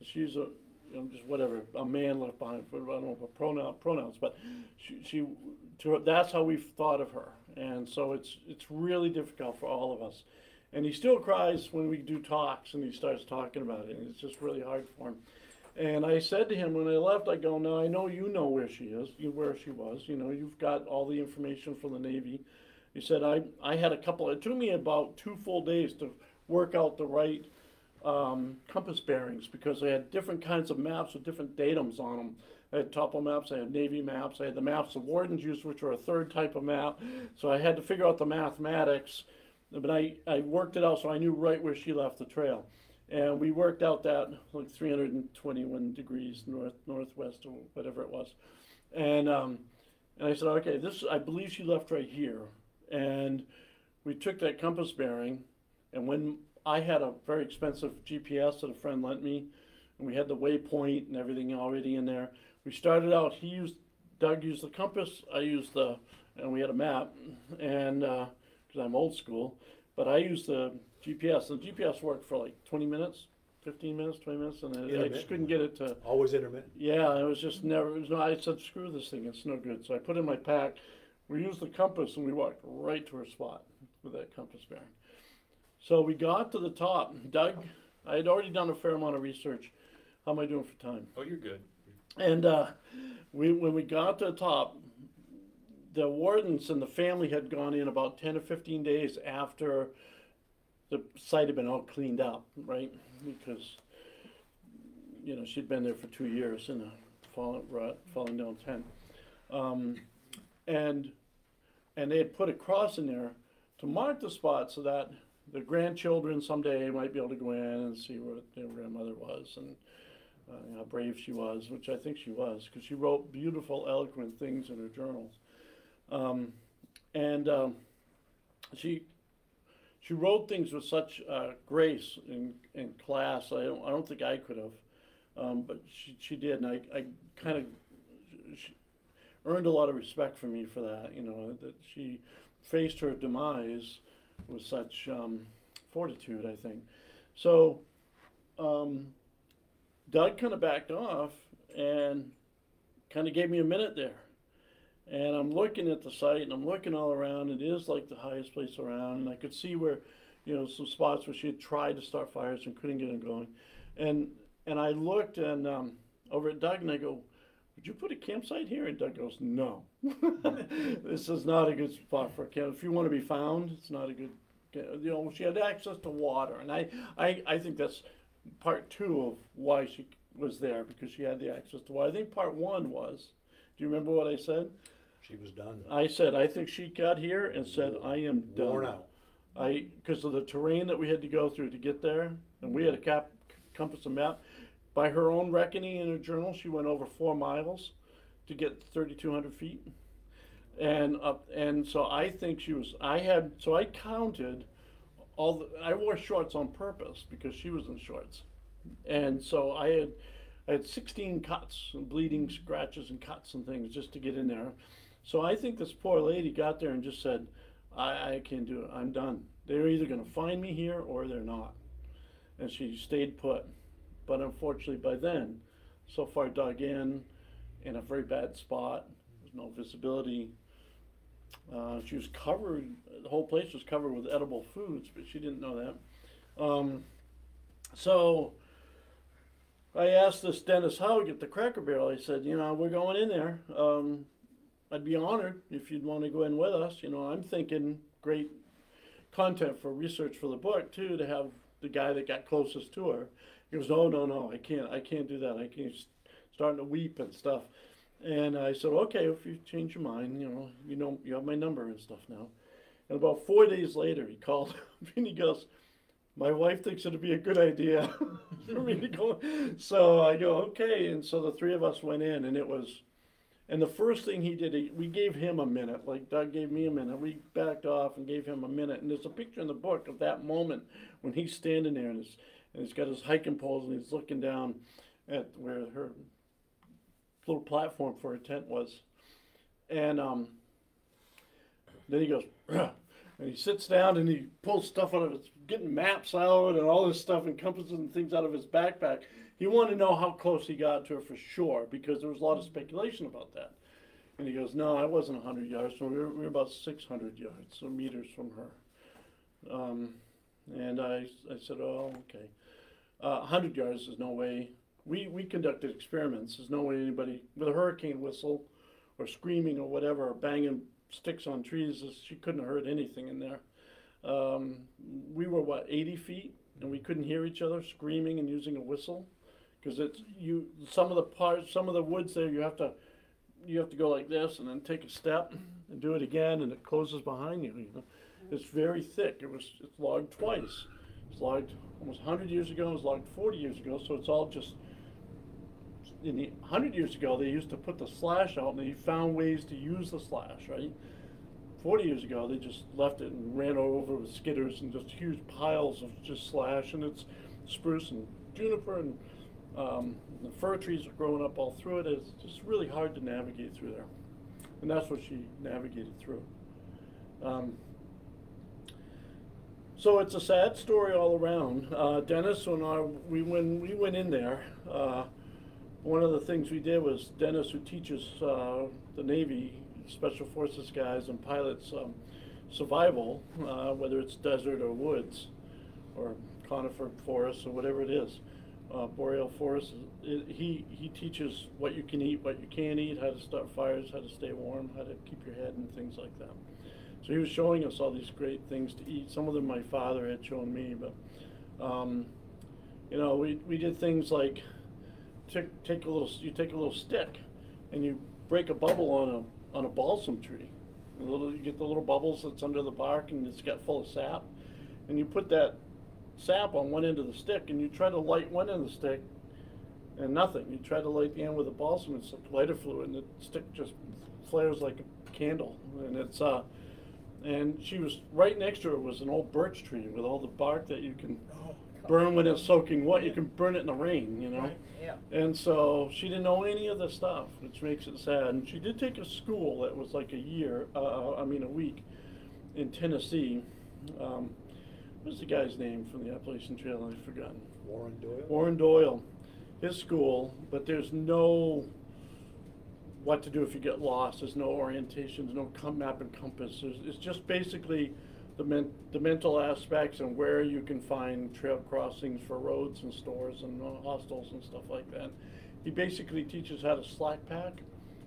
She's a, you know, just whatever, a man left behind. I don't know what pronouns, but that's how we've thought of her, and so it's really difficult for all of us. And he still cries when we do talks, and he starts talking about it, and it's just really hard for him. And I said to him when I left, I go, now I know you know where she is, where she was. You know, you've got all the information from the Navy. He said, I had it took me about 2 full days to work out the right compass bearings, because I had different kinds of maps with different datums on them. I had topo maps, I had Navy maps, I had the maps the wardens used, which were a 3rd type of map. So I had to figure out the mathematics, but I worked it out so I knew right where she left the trail. And we worked out that like 321 degrees northwest or whatever it was. And I said, okay, I believe she left right here. And we took that compass bearing, and when I had a very expensive GPS that a friend lent me, and we had the waypoint and everything already in there. We started out, Doug used the compass, and we had a map, and because I'm old school, but I used the GPS. The GPS worked for like 20 minutes, 15 minutes, 20 minutes, and I just couldn't get it to. Always intermittent. Yeah, it was just never. I said, screw this thing, it's no good. So I put it in my pack. We used the compass, and we walked right to her spot with that compass bearing. So we got to the top. Doug, I had already done a fair amount of research. How am I doing for time? Oh, you're good. And when we got to the top, the wardens and the family had gone in about 10 or 15 days after the site had been all cleaned up, right? Because, you know, she'd been there for 2 years in a falling down tent. And they had put a cross in there to mark the spot so that the grandchildren someday might be able to go in and see where their grandmother was, and how brave she was, which I think she was, because she wrote beautiful, eloquent things in her journals. She wrote things with such grace and class. I don't think I could have, but she did, and I kind of earned a lot of respect from me for that. You know, that she faced her demise with such fortitude, I think. So Doug kind of backed off and kind of gave me a minute there. And I'm looking at the site, and I'm looking all around. It is like the highest place around, and I could see where, you know, some spots where she had tried to start fires and couldn't get them going. And I looked and over at Doug, and I go, would you put a campsite here? And Doug goes, no. This is not a good spot for a camp. If you want to be found, it's not a good You know, she had access to water, and I think that's part two of why she was there, because she had the access to water. I think part one was, do you remember what I said? She was done. I said, I think she got here and said, I am done. Worn out. Because of the terrain that we had to go through to get there, and we had a compass and map. By her own reckoning in her journal, she went over 4 miles to get 3,200 feet. And so I think she was, so I counted I wore shorts on purpose because she was in shorts. And so I had 16 cuts and bleeding scratches and cuts and things just to get in there. So I think this poor lady got there and just said, I can't do it, I'm done. They're either gonna find me here or they're not. And she stayed put. But unfortunately by then, so far dug in a very bad spot, there's no visibility. She was covered, the whole place was covered with edible foods, but she didn't know that. So I asked this Dennis Howard at the Cracker Barrel, I said, you know, we're going in there. I'd be honored if you'd want to go in with us. You know, I'm thinking great content for research for the book too, to have the guy that got closest to her. He goes, no, I can't do that. I can't, starting to weep and stuff. And I said, okay, if you change your mind, you know, you have my number and stuff now. And about 4 days later, he called and he goes, my wife thinks it'd be a good idea for me to go. So I go, okay. And so the three of us went in, and the first thing he did, we gave him a minute, like Doug gave me a minute. We backed off and gave him a minute. And there's a picture in the book of that moment when he's standing there and he's got his hiking poles and he's looking down at where her little platform for her tent was. And then he goes, and he sits down and he pulls stuff out of his, getting maps out and all this stuff and compasses and things out of his backpack. He wanted to know how close he got to her for sure, because there was a lot of speculation about that. And he goes, no, I wasn't 100 yards, so we were about 600 yards, so meters from her. And I said, oh, okay. 100 yards, there's no way. We conducted experiments. There's no way anybody with a hurricane whistle or screaming or whatever, or banging sticks on trees, she couldn't have heard anything in there. We were, 80 feet, and we couldn't hear each other screaming and using a whistle, because some of the woods there, you have to go like this and then take a step and do it again, and it closes behind you. It's very thick. It's logged twice. It's logged almost 100 years ago. It was logged 40 years ago. So it's all just. In the 100 years ago, they used to put the slash out, and they found ways to use the slash, right? 40 years ago, they just left it and ran over with skidders and just huge piles of just slash, and it's spruce and juniper, and the fir trees are growing up all through it. It's just really hard to navigate through there, and that's what she navigated through. So it's a sad story all around. Dennis, when we went in there, one of the things we did was Dennis, who teaches the Navy Special Forces guys and pilots survival, whether it's desert or woods or conifer forests or whatever it is, boreal forests. He teaches what you can eat, what you can't eat, how to start fires, how to stay warm, how to keep your head, and things like that. So he was showing us all these great things to eat. Some of them my father had shown me, but we did things like you take a little stick and you break a bubble on a balsam tree. You get the little bubbles that's under the bark, and it's got full of sap, and you put that sap on one end of the stick, and you try to light one end of the stick, and nothing. You try to light the end with a balsam, it's like lighter fluid, and the stick just flares like a candle, and it's and she was right next to her was an old birch tree with all the bark that you can burn when it's soaking wet. You can burn it in the rain, Right, yeah. And so she didn't know any of this stuff, which makes it sad. And she did take a school that was like a week in Tennessee. What's the guy's name from the Appalachian Trail? I've forgotten. Warren Doyle? Warren Doyle. His school, but there's no what to do if you get lost. There's no orientation, there's no map and compass. It's just basically the mental aspects and where you can find trail crossings for roads and stores and hostels and stuff like that. He basically teaches how to slack pack,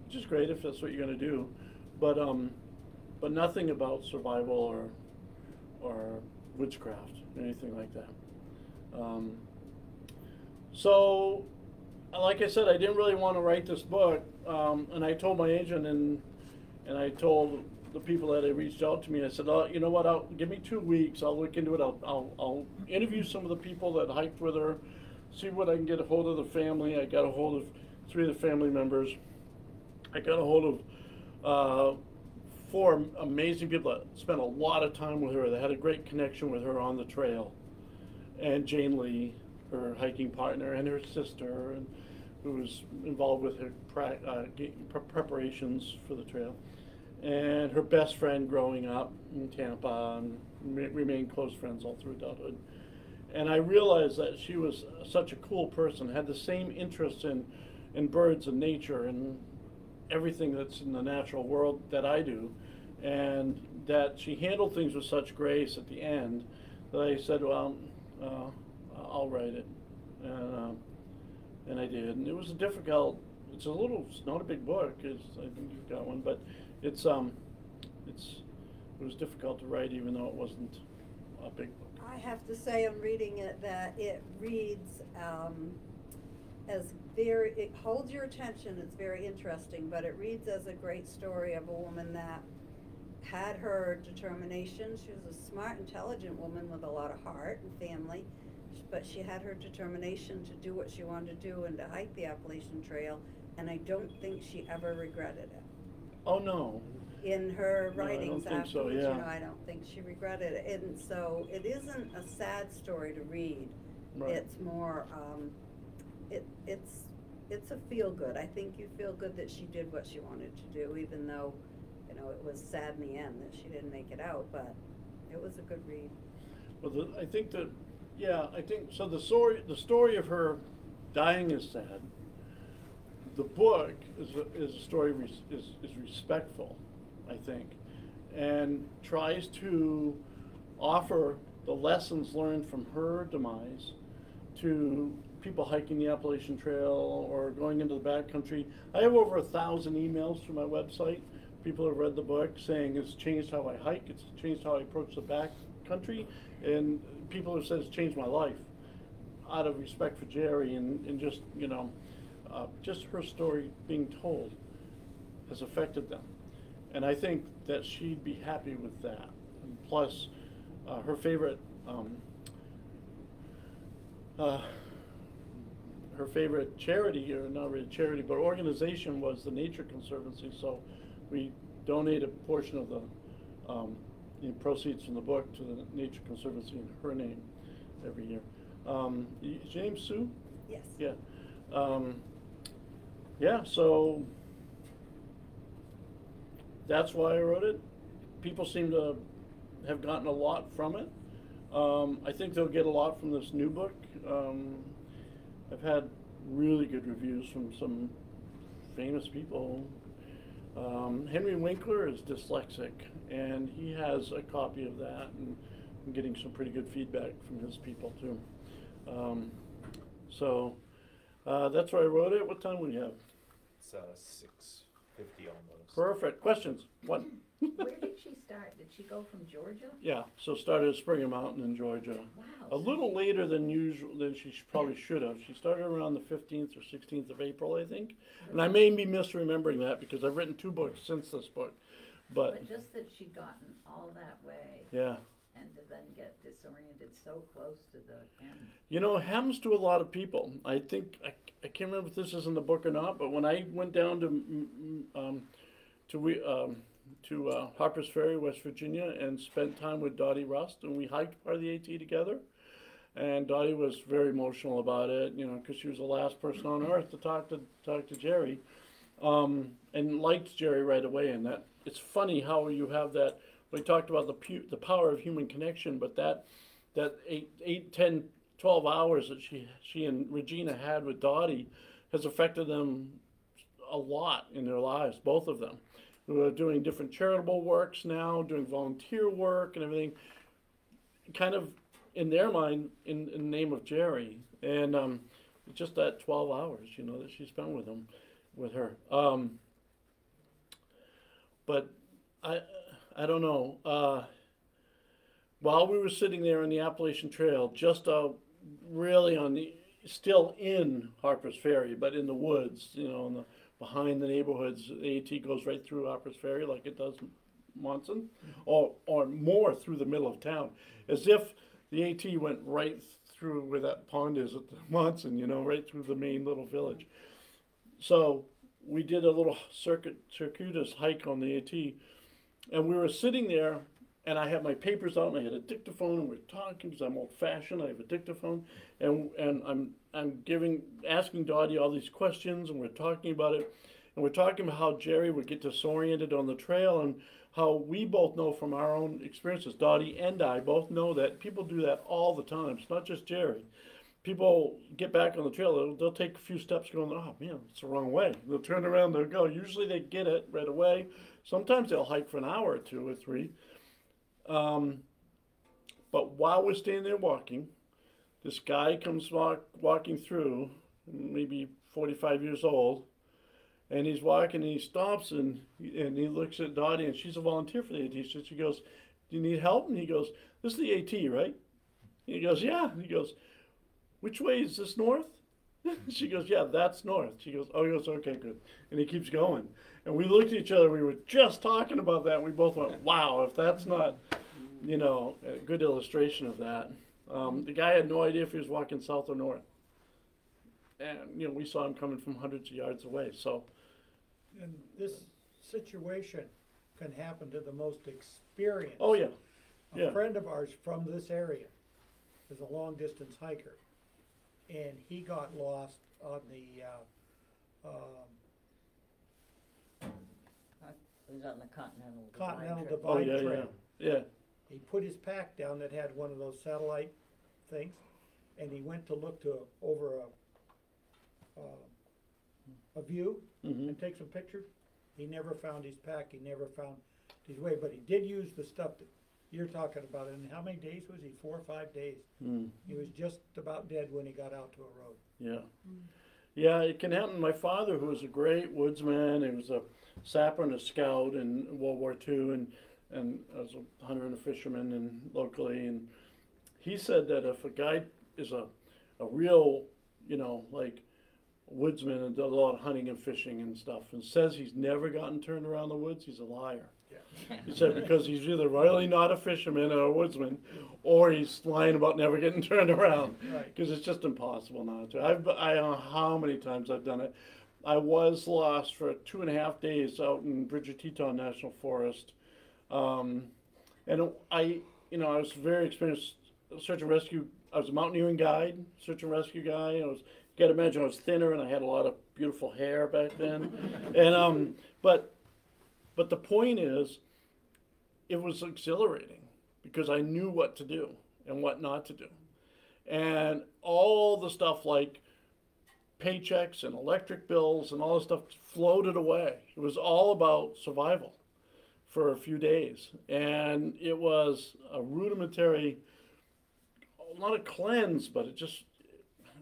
which is great if that's what you're going to do, but nothing about survival or witchcraft, anything like that. So, like I said, I didn't really want to write this book, and I told my agent and I told the people that had reached out to me, I said, oh, you know what, give me 2 weeks, I'll look into it, I'll interview some of the people that hiked with her, see what I can get a hold of the family. I got a hold of 3 of the family members. I got a hold of 4 amazing people that spent a lot of time with her, that had a great connection with her on the trail. And Jane Lee, her hiking partner, and her sister, and who was involved with her preparations for the trail. And her best friend growing up in Tampa, and remained close friends all through adulthood. And I realized that she was such a cool person, had the same interests in birds and nature and everything that's in the natural world that I do, and that she handled things with such grace at the end that I said, well, I'll write it. And I did. And it was it's not a big book, I think you've got one, but it was difficult to write even though it wasn't a big book. I have to say, I'm reading it, that it reads it holds your attention, it's very interesting, but it reads as a great story of a woman that had her determination. She was a smart, intelligent woman with a lot of heart and family, but she had her determination to do what she wanted to do and to hike the Appalachian Trail, and I don't think she ever regretted it. Oh, no. In her No, I don't writings think so, afterwards, yeah. I don't think she regretted it. And so it isn't a sad story to read. Right. It's more, it's a feel-good. I think you feel good that she did what she wanted to do, even though, it was sad in the end that she didn't make it out, but it was a good read. Well, I think so. The story of her dying is sad. The book is a story is respectful, I think, and tries to offer the lessons learned from her demise to people hiking the Appalachian Trail or going into the backcountry. I have over 1,000 emails through my website. People have read the book saying it's changed how I hike, it's changed how I approach the backcountry, and people have said it's changed my life out of respect for Jerry and just, just her story being told has affected them. And I think that she'd be happy with that. And plus, her favorite charity, or not really charity, but organization was the Nature Conservancy. So we donate a portion of the proceeds from the book to the Nature Conservancy in her name every year. Is your name Sue? Yes. Yeah. So that's why I wrote it. People seem to have gotten a lot from it. I think they'll get a lot from this new book. I've had really good reviews from some famous people. Henry Winkler is dyslexic, and he has a copy of that, and I'm getting some pretty good feedback from his people too. So that's why I wrote it. What time do we have? It's 6:50 almost. Perfect. Questions? One. Where did she start? Did she go from Georgia? Yeah. So started at Springer Mountain in Georgia. Wow. A little later than usual, than she probably should have. She started around the 15th or 16th of April, I think. And I may be misremembering that because I've written 2 books since this book. But just that she'd gotten all that way yeah. and to then get disoriented so close to the end. It happens to a lot of people. I think, I can't remember if this is in the book or not, but when I went down to Harper's Ferry, West Virginia, and spent time with Dottie Rust, and we hiked part of the AT together. And Dottie was very emotional about it, because she was the last person on earth to talk to Jerry, and liked Jerry right away. And that it's funny how you have that. We talked about the power of human connection, but that 8, 10, 12 hours that she and Regina had with Dottie has affected them a lot in their lives, both of them. We're doing different charitable works now, doing volunteer work and everything, kind of in their mind in the name of Jerry. And just that 12 hours, that she spent with her. But I don't know. while we were sitting there on the Appalachian Trail, just really on the, still in Harper's Ferry, but in the woods, you know, behind the neighborhoods, the AT goes right through Harper's Ferry like it does Monson, or more through the middle of town, as if the AT went right through where that pond is at the Monson, you know, right through the main little village. So we did a little circuitous hike on the AT, and we were sitting there, and I had my papers out, and I had a dictaphone, and we're talking, because I'm old-fashioned, I have a dictaphone, and I'm asking Dottie all these questions, and we're talking about it, and we're talking about how Jerry would get disoriented on the trail, and how we both know from our own experiences, Dottie and I both know that people do that all the time. It's not just Jerry. People get back on the trail, they'll take a few steps going, oh man, it's the wrong way. They'll turn around, they'll go. Usually they get it right away. Sometimes they'll hike for an hour or 2 or 3. But while we're standing there walking, this guy comes walking through, maybe 45 years old, and he's walking and he stops and he looks at Dottie, and she's a volunteer for the AT. So she goes, do you need help? And he goes, this is the AT, right? And he goes, yeah. And he goes, which way is this, north? She goes, yeah, that's north. She goes, oh, he goes, okay, good. And he keeps going. And we looked at each other, we were just talking about that, and we both went, wow, if that's not, you know, a good illustration of that. The guy had no idea if he was walking south or north. And, you know, we saw him coming from hundreds of yards away, so. And this situation can happen to the most experienced. Oh, yeah. A friend of ours from this area is a long distance hiker, and he got lost on the It was on the Continental Trip. Oh, Divide yeah, Trail. yeah. He put his pack down that had one of those satellite things, and he went to look over a view Mm-hmm. and take some pictures. He never found his pack. He never found his way, but he did use the stuff that you're talking about. And how many days was he? 4 or 5 days. Mm. He was just about dead when he got out to a road. Yeah. Yeah, it can happen. My father, who was a great woodsman, he was a sapper and a scout in World War II, and as a hunter and a fisherman and locally, and he said that if a guy is a real, you know, like woodsman and does a lot of hunting and fishing and stuff, and says he's never gotten turned around the woods, he's a liar. Yeah. He said because he's either really not a fisherman or a woodsman, or he's lying about never getting turned around. Right. Because it's just impossible not to. I don't know how many times I've done it. I was lost for 2.5 days out in Bridger Teton National Forest, and I was very experienced search and rescue. I was a mountaineering guide, search and rescue guy. You got to imagine I was thinner and I had a lot of beautiful hair back then, and but the point is, it was exhilarating because I knew what to do and what not to do, and all the stuff like paychecks and electric bills and all this stuff floated away. It was all about survival for a few days, and it was a rudimentary, not a cleanse, but it just,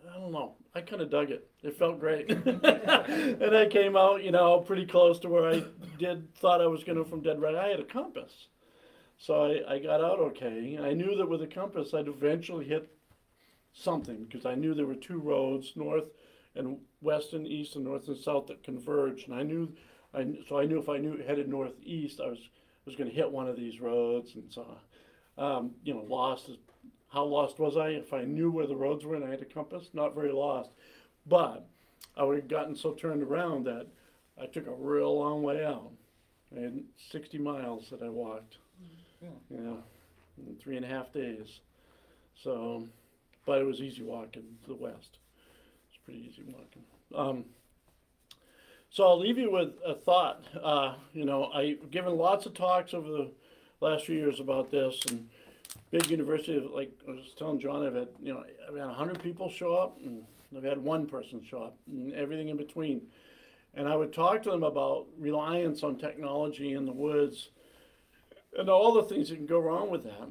I don't know, I kind of dug it. It felt great. And I came out, you know, pretty close to where I thought I was going to from Dead Red. I had a compass. So I got out okay. I knew that with a compass I'd eventually hit something, because I knew there were 2 roads, north and west and east and north and south, that converged. And I knew if I headed northeast, I was going to hit one of these roads. And so, you know, how lost was I? If I knew where the roads were and I had a compass, not very lost. But I would have gotten so turned around that I took a real long way out. I had 60 miles that I walked, you know, in 3.5 days. So, but it was easy walking to the west. It's pretty easy walking. So I'll leave you with a thought. You know, I've given lots of talks over the last few years about this, and big university, like I was telling John, I've had 100 people show up, and I've had 1 person show up, and everything in between. And I would talk to them about reliance on technology in the woods and all the things that can go wrong with that.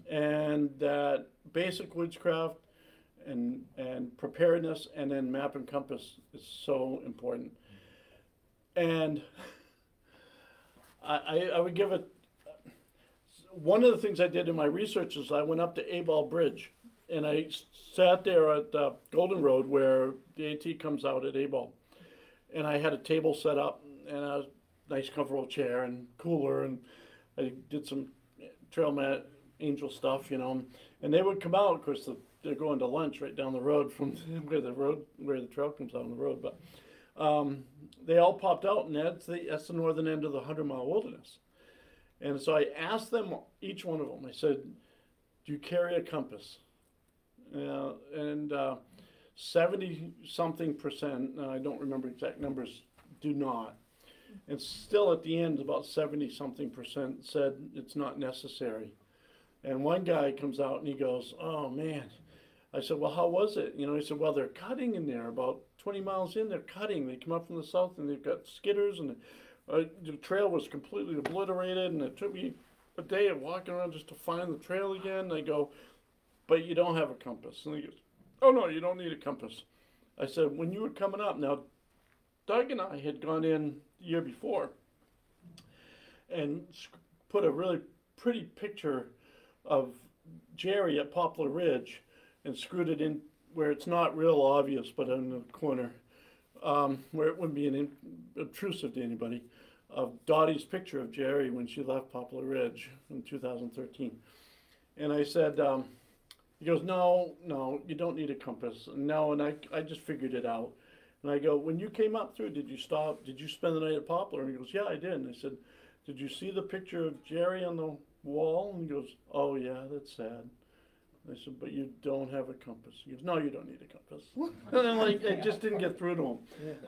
And that basic woodscraft and preparedness and then map and compass is so important. And I would give it, one of the things I did in my research is I went up to A-Ball Bridge, and I sat there at Golden Road where the AT comes out at A-Ball, and I had a table set up and a nice comfortable chair and cooler, and I did some trail mat angel stuff, you know, and they would come out. Of course, they're going to lunch right down the road from where the trail comes out on the road, but they all popped out, and that's the northern end of the 100-mile wilderness. And so I asked them, each one of them, I said, do you carry a compass? And 70-something%, I don't remember exact numbers, do not. And still at the end, about 70-something% said it's not necessary. And one guy comes out and he goes, oh man. I said, well, how was it? You know, he said, well, they're cutting in there. About 20 miles in, they're cutting. They come up from the south and they've got skidders, and the trail was completely obliterated, and it took me a day of walking around just to find the trail again. And I go, but you don't have a compass. And he goes, oh no, you don't need a compass. I said, when you were coming up, now Doug and I had gone in the year before and put a really pretty picture of Jerry at Poplar Ridge and screwed it in where it's not real obvious, but in the corner, where it wouldn't be obtrusive to anybody, of Dottie's picture of Jerry when she left Poplar Ridge in 2013. And I said, he goes, no, you don't need a compass. No, and I just figured it out. And I go, when you came up through, did you stop? Did you spend the night at Poplar? And he goes, yeah, I did. And I said, did you see the picture of Jerry on the wall? And he goes, oh yeah, that's sad. I said, but you don't have a compass. He goes, no, you don't need a compass. And I'm like, it just didn't get through to him.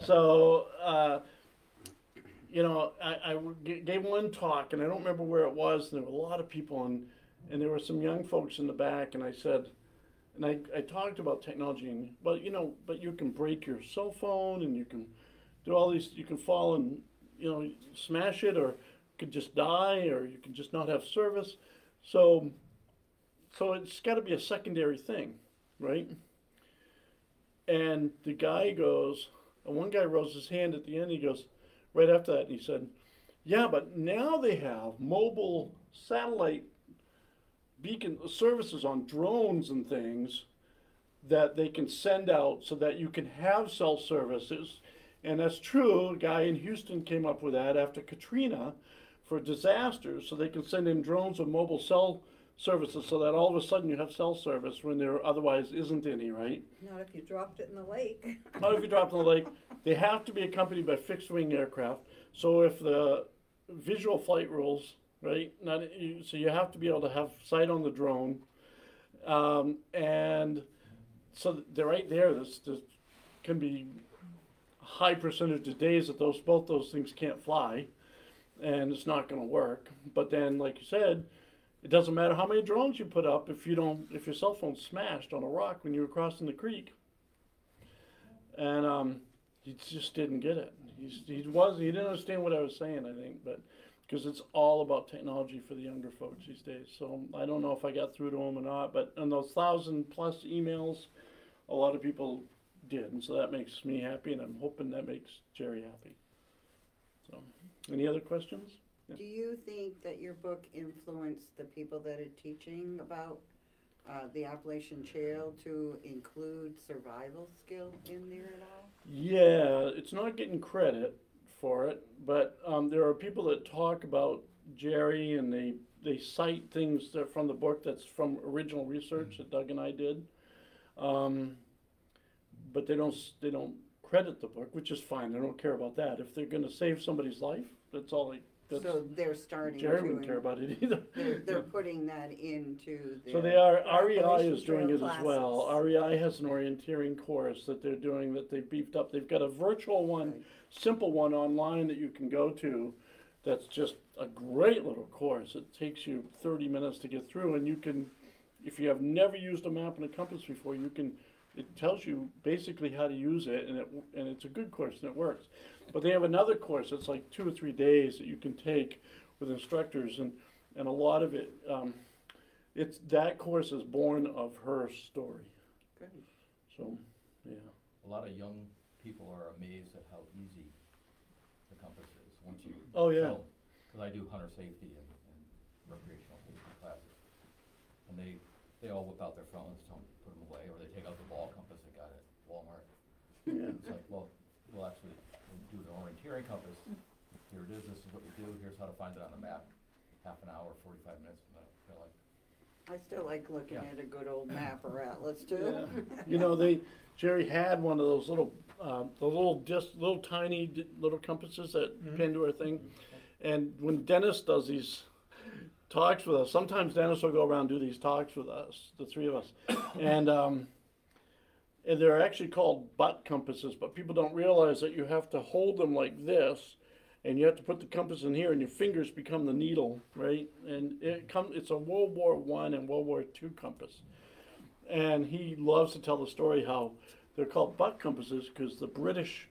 So, you know, I gave one talk, and I don't remember where it was, and there were a lot of people, and there were some young folks in the back, and I said, and I talked about technology, and, well, you know, but you can break your cell phone, and you can do all these, you can fall and, you know, smash it, or you could just die, or you can just not have service. So it's got to be a secondary thing, right? And the guy goes, and one guy rose his hand at the end, he goes, right after that, and he said, yeah, but now they have mobile satellite beacon services on drones and things that they can send out so that you can have cell services. And that's true. A guy in Houston came up with that after Katrina for disasters, so they can send in drones with mobile cell services so that all of a sudden you have cell service when there otherwise isn't any, right? Not if you dropped it in the lake. Not if you dropped it in the lake. They have to be accompanied by fixed wing aircraft. So if the visual flight rules, right? So you have to be able to have sight on the drone. And so they're right there. There can be a high percentage of days that both those things can't fly, and it's not going to work. But then, like you said, it doesn't matter how many drones you put up if your cell phone's smashed on a rock when you were crossing the creek. And he just didn't get it. He didn't understand what I was saying, I think, but because it's all about technology for the younger folks these days. So I don't know if I got through to him or not, but on those 1,000+ emails, a lot of people did, and so that makes me happy, and I'm hoping that makes Jerry happy. So, any other questions? Yeah. Do you think that your book influenced the people that are teaching about the Appalachian Trail to include survival skill in there at all? Yeah, it's not getting credit for it, but there are people that talk about Jerry, and they cite things that from the book that's from original research that Doug and I did, but they don't credit the book, which is fine. They don't care about that. If they're going to save somebody's life, that's all they. So they're starting Jerry to. wouldn't care about it either. They're putting that into their. So they are. REI Appalachian is doing Trail it as well. classes. REI has an orienteering course that they're doing that they beefed up. They've got a virtual one, Right. simple one online that you can go to. That's just a great little course. It takes you 30 minutes to get through, and you can, if you have never used a map and a compass before, you can. It tells you basically how to use it, and it's a good course and it works. But they have another course that's like 2 or 3 days that you can take with instructors, and a lot of it, that course is born of her story. Good. So, yeah. A lot of young people are amazed at how easy the compass is once you Oh, yeah. because I do hunter safety and recreational safety. and they all whip out their phones, tell them to put them away, or they take out the ball compass they got at Walmart. Yeah. It's like, well, we'll actually do an orienteering compass. Here it is, this is what you do, here's how to find it on a map. Half an hour, 45 minutes, and they're like, I still like looking Yeah. at a good old map or atlas too. Yeah. You know, Jerry had one of those little, little tiny little compasses that pin to her thing. And when Dennis does these talks with us, sometimes Dennis will go around and do these talks with us, the three of us. And they're actually called butt compasses, but people don't realize that you have to hold them like this, and you have to put the compass in here, and your fingers become the needle, right? And it's a World War I and World War II compass. And he loves to tell the story how they're called butt compasses because the British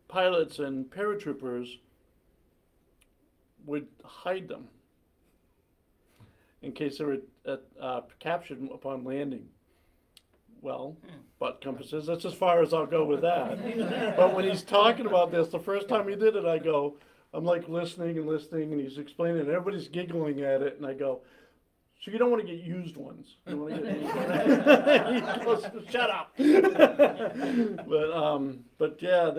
pilots and paratroopers would hide them in case they were captured upon landing. Well, butt compasses, that's as far as I'll go with that. But when he's talking about this, the first time he did it, I'm like listening, and he's explaining it, and everybody's giggling at it, and I go, so you don't want to get used ones. You want to get used ones. He goes, shut up. But yeah,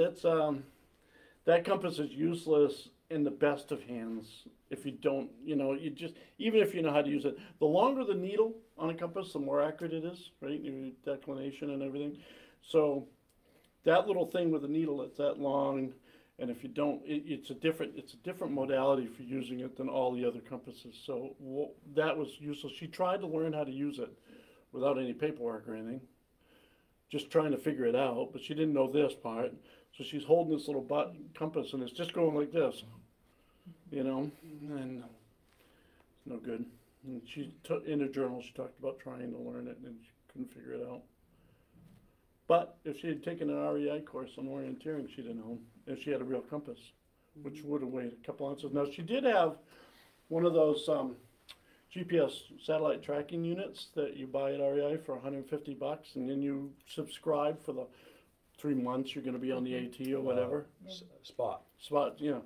that compass is useless in the best of hands. If you don't, even if you know how to use it, the longer the needle on a compass, the more accurate it is, right? Your declination and everything. So that little thing with the needle that's that long, and if you don't, it's a different modality for using it than all the other compasses. So that was useless. She tried to learn how to use it without any paperwork or anything, just trying to figure it out, but she didn't know this part. So she's holding this little butt compass, and it's just going like this. And it's no good. And in her journal, she talked about trying to learn it, and she couldn't figure it out. But if she had taken an REI course on orienteering, she'd have known if she had a real compass, which would have weighed a couple ounces. Now, she did have one of those GPS satellite tracking units that you buy at REI for $150, and then you subscribe for the 3 months you're going to be on the AT or whatever. Spot. Yeah.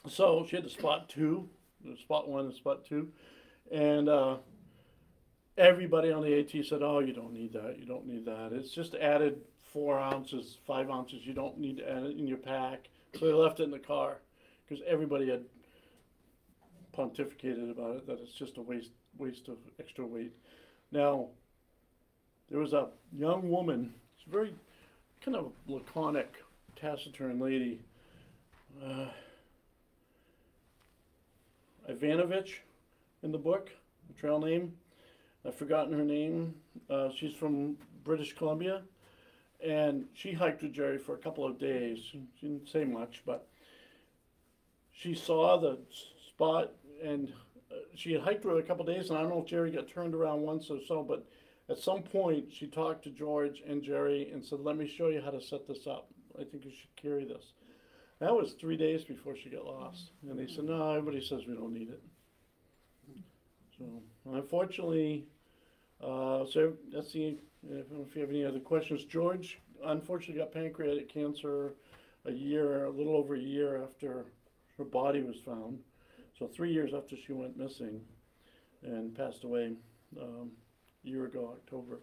So she had the Spot 2, the Spot 1 and Spot 2, and everybody on the AT said, oh, you don't need that, you don't need that. It's just added 4 ounces, 5 ounces, you don't need to add it in your pack. So they left it in the car because everybody had pontificated about it, that it's just a waste of extra weight. Now, there was a young woman, she's a very kind of laconic, taciturn lady, Ivanovich in the book, the trail name. I've forgotten her name. She's from British Columbia, and she hiked with Jerry for a couple of days. She didn't say much, but she saw the spot, and she had hiked for a couple of days, and I don't know if Jerry got turned around once or so, but at some point she talked to George and Jerry and said, let me show you how to set this up. I think you should carry this. That was 3 days before she got lost. And they said, no, everybody says we don't need it. So, unfortunately, so that's the, I don't know if you have any other questions. George, unfortunately, got pancreatic cancer a little over a year after her body was found. So 3 years after she went missing and passed away a year ago, October.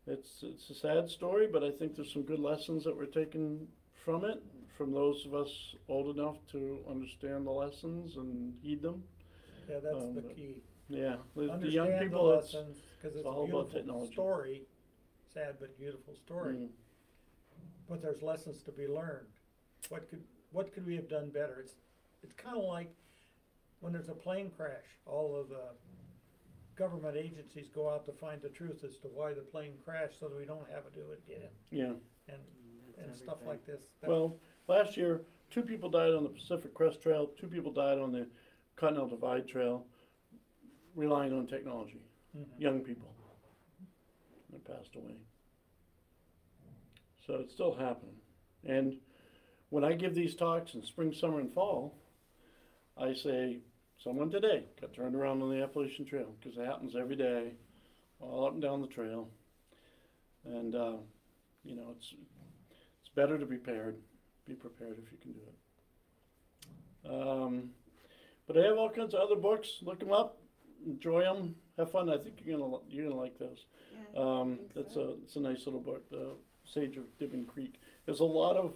It's a sad story, but I think there's some good lessons that were taken from it, from those of us old enough to understand the lessons and heed them. Yeah, that's the key. Yeah, the young Understand people, the it's lessons, because it's all a about beautiful technology. story, sad but beautiful story. Mm. But there's lessons to be learned. What could we have done better? It's kind of like when there's a plane crash, all of the government agencies go out to find the truth as to why the plane crashed, so that we don't have to do it again. Yeah. And stuff like this. Well, last year, 2 people died on the Pacific Crest Trail, 2 people died on the Continental Divide Trail, relying on technology. Young people. They passed away. So it's still happening. And when I give these talks in spring, summer, and fall, I say, someone today got turned around on the Appalachian Trail, because it happens every day, all up and down the trail. And, it's better to be prepared if you can do it. But I have all kinds of other books. Look them up, enjoy them, have fun. I think you're gonna like those. It's a nice little book, the Sage of Dibbin Creek. There's a lot of.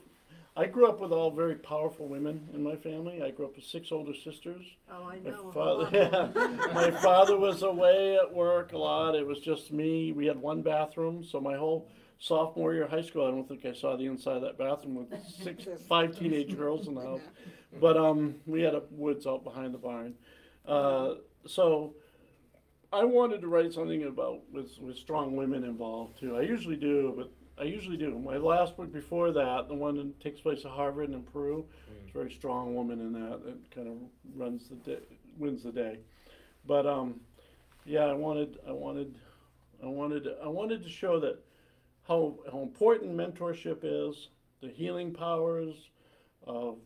I grew up with all very powerful women in my family. I grew up with 6 older sisters. Oh, I My know. father, my father was away at work a lot. It was just me. We had 1 bathroom, so my whole sophomore year of high school, I don't think I saw the inside of that bathroom with 5 teenage girls in the house. But we had a woods out behind the barn. So I wanted to write something about with strong women involved too. I usually do. My last book before that, the one that takes place at Harvard and in Peru, it's a very strong woman in that kind of wins the day. But yeah, I wanted to show that how important mentorship is, the healing powers of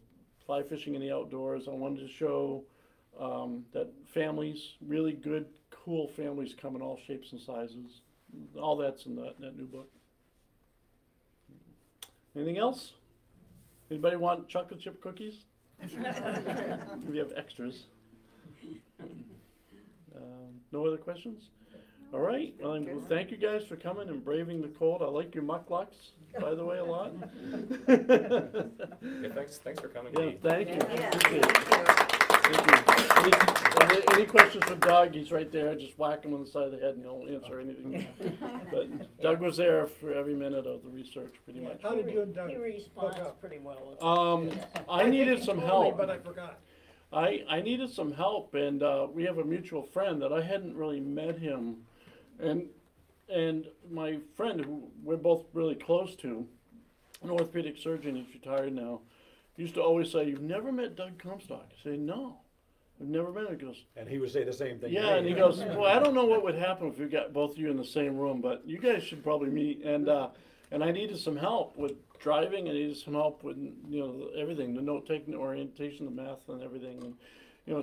fly fishing in the outdoors. I wanted to show that families, really good, cool families, come in all shapes and sizes. All that's in that new book. Anything else? Anybody want chocolate chip cookies? We have extras. No other questions? All right. Well, thank you guys for coming and braving the cold. I like your mucklucks, by the way, a lot. Yeah, thanks for coming. Yeah, Dee. thank you. Yeah, Appreciate it. thank you. Any questions for Doug? He's right there. Just whack him on the side of the head and he'll answer anything. But Doug was there for every minute of the research, pretty much. How did you and Doug He hook responds up? pretty well. I needed think some you told me, help. but I forgot. I needed some help, and we have a mutual friend that I hadn't really met him, and my friend who we're both really close to, an orthopedic surgeon, he's retired now, used to always say, "You've never met Doug Comstock?" I say, "No, I've never met him." He goes, And he would say the same thing. to "Yeah," me. and he goes, "Well, I don't know what would happen if we got both of you in the same room, but you guys should probably meet." And I needed some help with driving. I needed some help with everything, the note taking, the orientation, the math, and everything. And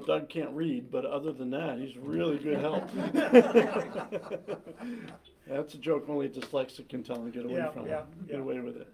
Doug can't read, but other than that, he's really good help. That's a joke only a dyslexic can tell and get away from. Yeah. Get away with it.